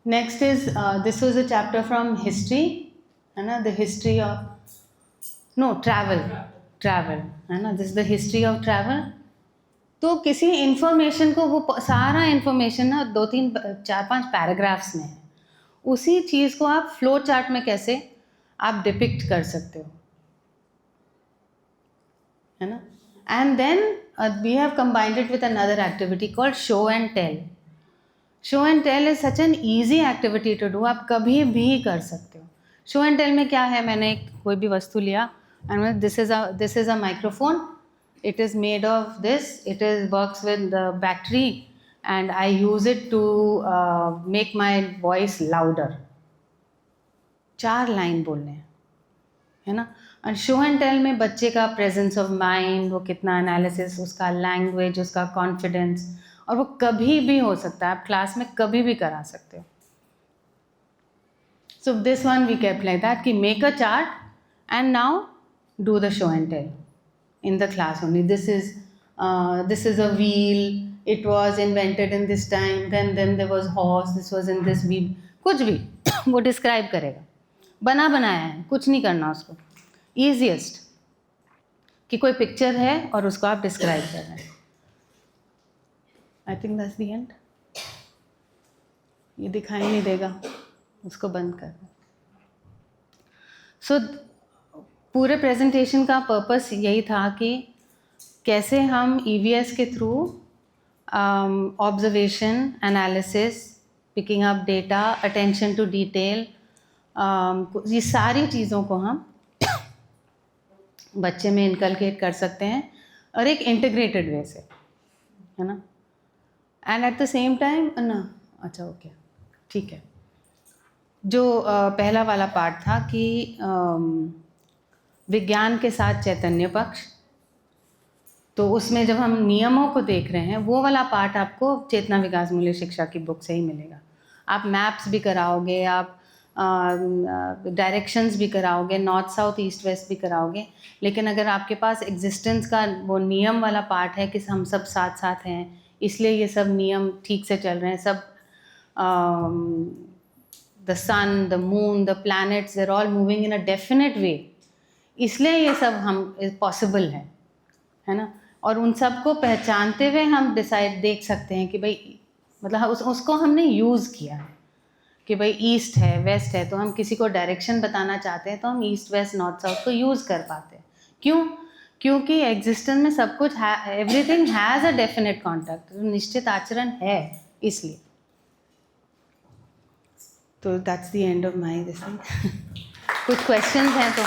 Next is this was a chapter from history, है ना, द हिस्ट्री ऑफ ट्रैवल, है ना, this is the history of travel. तो किसी इंफॉर्मेशन को, वो सारा इंफॉर्मेशन ना 2, 3, 4, 5 पैराग्राफ्स में है, उसी चीज़ को आप फ्लो चार्ट में कैसे आप डिपिक्ट कर सकते हो, है ना। And then we have combined it with another activity called show and tell. Show and tell is such an easy activity to do, आप कभी भी कर सकते हो। शो एंड टेल में क्या है, मैंने कोई भी वस्तु लिया and this is a microphone, it is made of this, it works with the battery and I use it to make my voice louder। 4 line बोलने हैं, है ना। और शो एंड टेल में बच्चे का प्रेजेंस ऑफ माइंड, वो कितना एनालिसिस, उसका लैंग्वेज, उसका कॉन्फिडेंस, और वो कभी भी हो सकता है, आप क्लास में कभी भी करा सकते हो। So this one we kept like that कि make a chart and now do the show and tell. in the class only. This is a wheel. It was invented in this time. Then there was horse. This was in this wheel. कुछ भी वो describe करेगा. बना बनाया है, कुछ नहीं करना उसको. ईजीएस्ट कि कोई पिक्चर है और उसको आप डिस्क्राइब कर रहे हैं. I think that's the end. ये दिखाई नहीं देगा, उसको बंद कर. सो पूरे प्रेजेंटेशन का पर्पस यही था कि कैसे हम EVS के through observation, analysis, picking up data, attention to detail, ये सारी चीज़ों को हम बच्चे में इनकलकेट कर सकते हैं और एक इंटीग्रेटेड वे से, है ना. And at the same time ना, अच्छा ओके ठीक है. जो पहला वाला पार्ट था कि विज्ञान के साथ चैतन्य पक्ष, तो उसमें जब हम नियमों को देख रहे हैं वो वाला पार्ट आपको चेतना विकास मूल्य शिक्षा की बुक से ही मिलेगा. आप मैप्स भी कराओगे, आप डायरेक्शंस भी कराओगे, नॉर्थ साउथ ईस्ट वेस्ट भी कराओगे, लेकिन अगर आपके पास एग्जिस्टेंस का वो नियम वाला पार्ट है कि हम सब साथ साथ हैं, इसलिए ये सब नियम ठीक से चल रहे हैं, सब the sun, the moon, the planets, they're all moving in a definite way, इसलिए ये सब हम पॉसिबल है ना. और उन सब को पहचानते हुए हम देख सकते हैं कि भाई मतलब उसको हमने यूज़ किया है कि भाई ईस्ट है, वेस्ट है, तो हम किसी को डायरेक्शन बताना चाहते हैं तो हम ईस्ट, वेस्ट, नॉर्थ, साउथ को यूज़ कर पाते हैं. क्यों? क्योंकि एग्जिस्टेंस में सब कुछ everything has a definite contact, निश्चित आचरण है, इसलिए. तो that's the end of my this thing. कुछ क्वेश्चंस हैं तो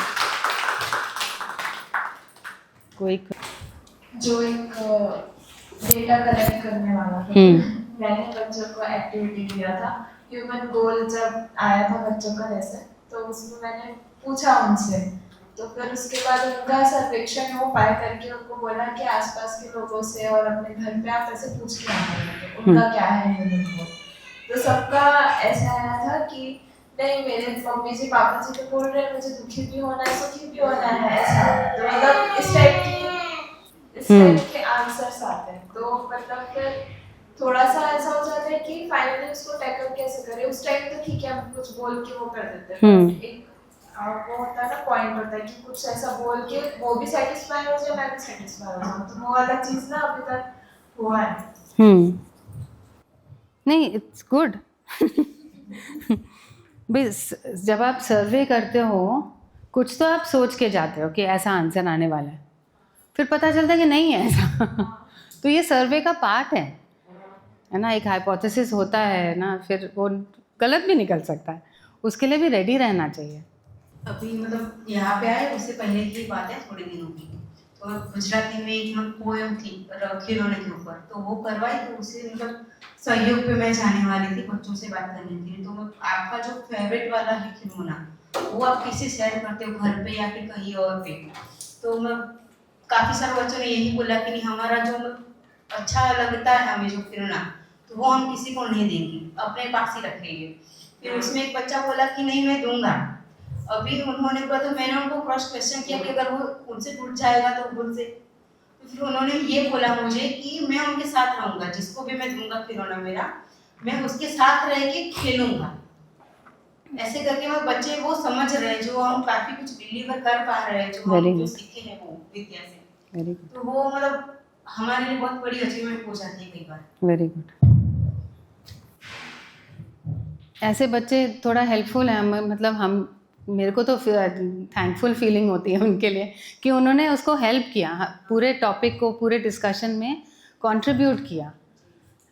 कोई जो एक डेटा कलेक्ट करने वाला था, मैंने बच्चों को एक्टिविटी दिया था. ह्यूमन गोल जब आया था बच्चों का लेसन, तो उसमें मैंने पूछा उनसे, तो फिर उसके बाद उनका सर्वेक्षण वो पाए करके उनको बोला कि आसपास के लोगों से और अपने घर पे आप ऐसे पूछ के आना, उनका क्या है ह्यूमन गोल. तो सबका ऐसा आया था कि नहीं, मेरे मम्मी जी पापा जी तो बोल रहे हैं मुझे दुखी भी होना है, सुखी भी होना है, ऐसा. तो मतलब इस टाइप के आंसर्स आते हैं. तो मतलब फिर थोड़ा सा ऐसा हो जाता है कि फाइनली उसको टैकल कैसे करें. उस टाइम तो ठीक है, हम कुछ बोल के वो कर देते हैं, एक वो होता है ना, पॉइंट होता है कि कुछ ऐसा बोल के वो भी सेटिस्फाई हो जाए, मैं भी सेटिस्फाई हो जाऊँ. तो वो वाला चीज़ ना अभी तक हुआ है. नहीं, इट्स गुड. भाई जब आप सर्वे करते हो कुछ तो आप सोच के जाते हो कि ऐसा आंसर आने वाला है, फिर पता चलता है कि नहीं है ऐसा. तो ये सर्वे का पार्ट है ना. एक हाइपोथेसिस होता है ना, फिर वो गलत भी निकल सकता है, उसके लिए भी रेडी रहना चाहिए. अभी मतलब यहाँ पे आए उससे पहले की बात है, थोड़े दिनों की. तो गुजराती में एक पोएम थी खिलौने के ऊपर, तो वो करवाई. तो उसे मतलब सहयोग पे मैं जाने वाली थी, बच्चों से बात करने के लिए. तो आपका जो फेवरेट वाला है खिलौना, वो आप किससे शेयर करते हो, घर पे या फिर कहीं और पे? तो मैं काफ़ी सारे बच्चों ने यही बोला कि नहीं, हमारा जो अच्छा लगता है हमें जो खिलौना, तो वो हम किसी को नहीं देंगे, अपने पास ही रखेंगे. फिर उसमें एक बच्चा बोला कि नहीं मैं दूंगा. अभी उन्होंने बोला, तो मैंने उनको क्रॉस क्वेश्चन किया कि अगर वो उनसे टूट जाएगा तो भूल से. तो फिर उन्होंने ये बोला मुझे कि मैं उनके साथ रहूँगा, जिसको भी मैं दूंगा खिलौना मेरा, मैं उसके साथ रह के खेलूँगा. ऐसे करके वो बच्चे वो समझ रहे हैं, जो हम काफ़ी कुछ डिलीवर कर पा रहे हैं, जो हम जो सीखे हैं वो विद्या से. तो वो मतलब हमारे लिए बहुत बड़ी अचीवमेंट हो जाती है कई बार. Very good. ऐसे बच्चे थोड़ा हेल्पफुल हैं, मतलब हम, मेरे को तो थैंकफुल फीलिंग होती है उनके लिए कि उन्होंने उसको हेल्प किया, पूरे टॉपिक को पूरे डिस्कशन में कंट्रीब्यूट किया.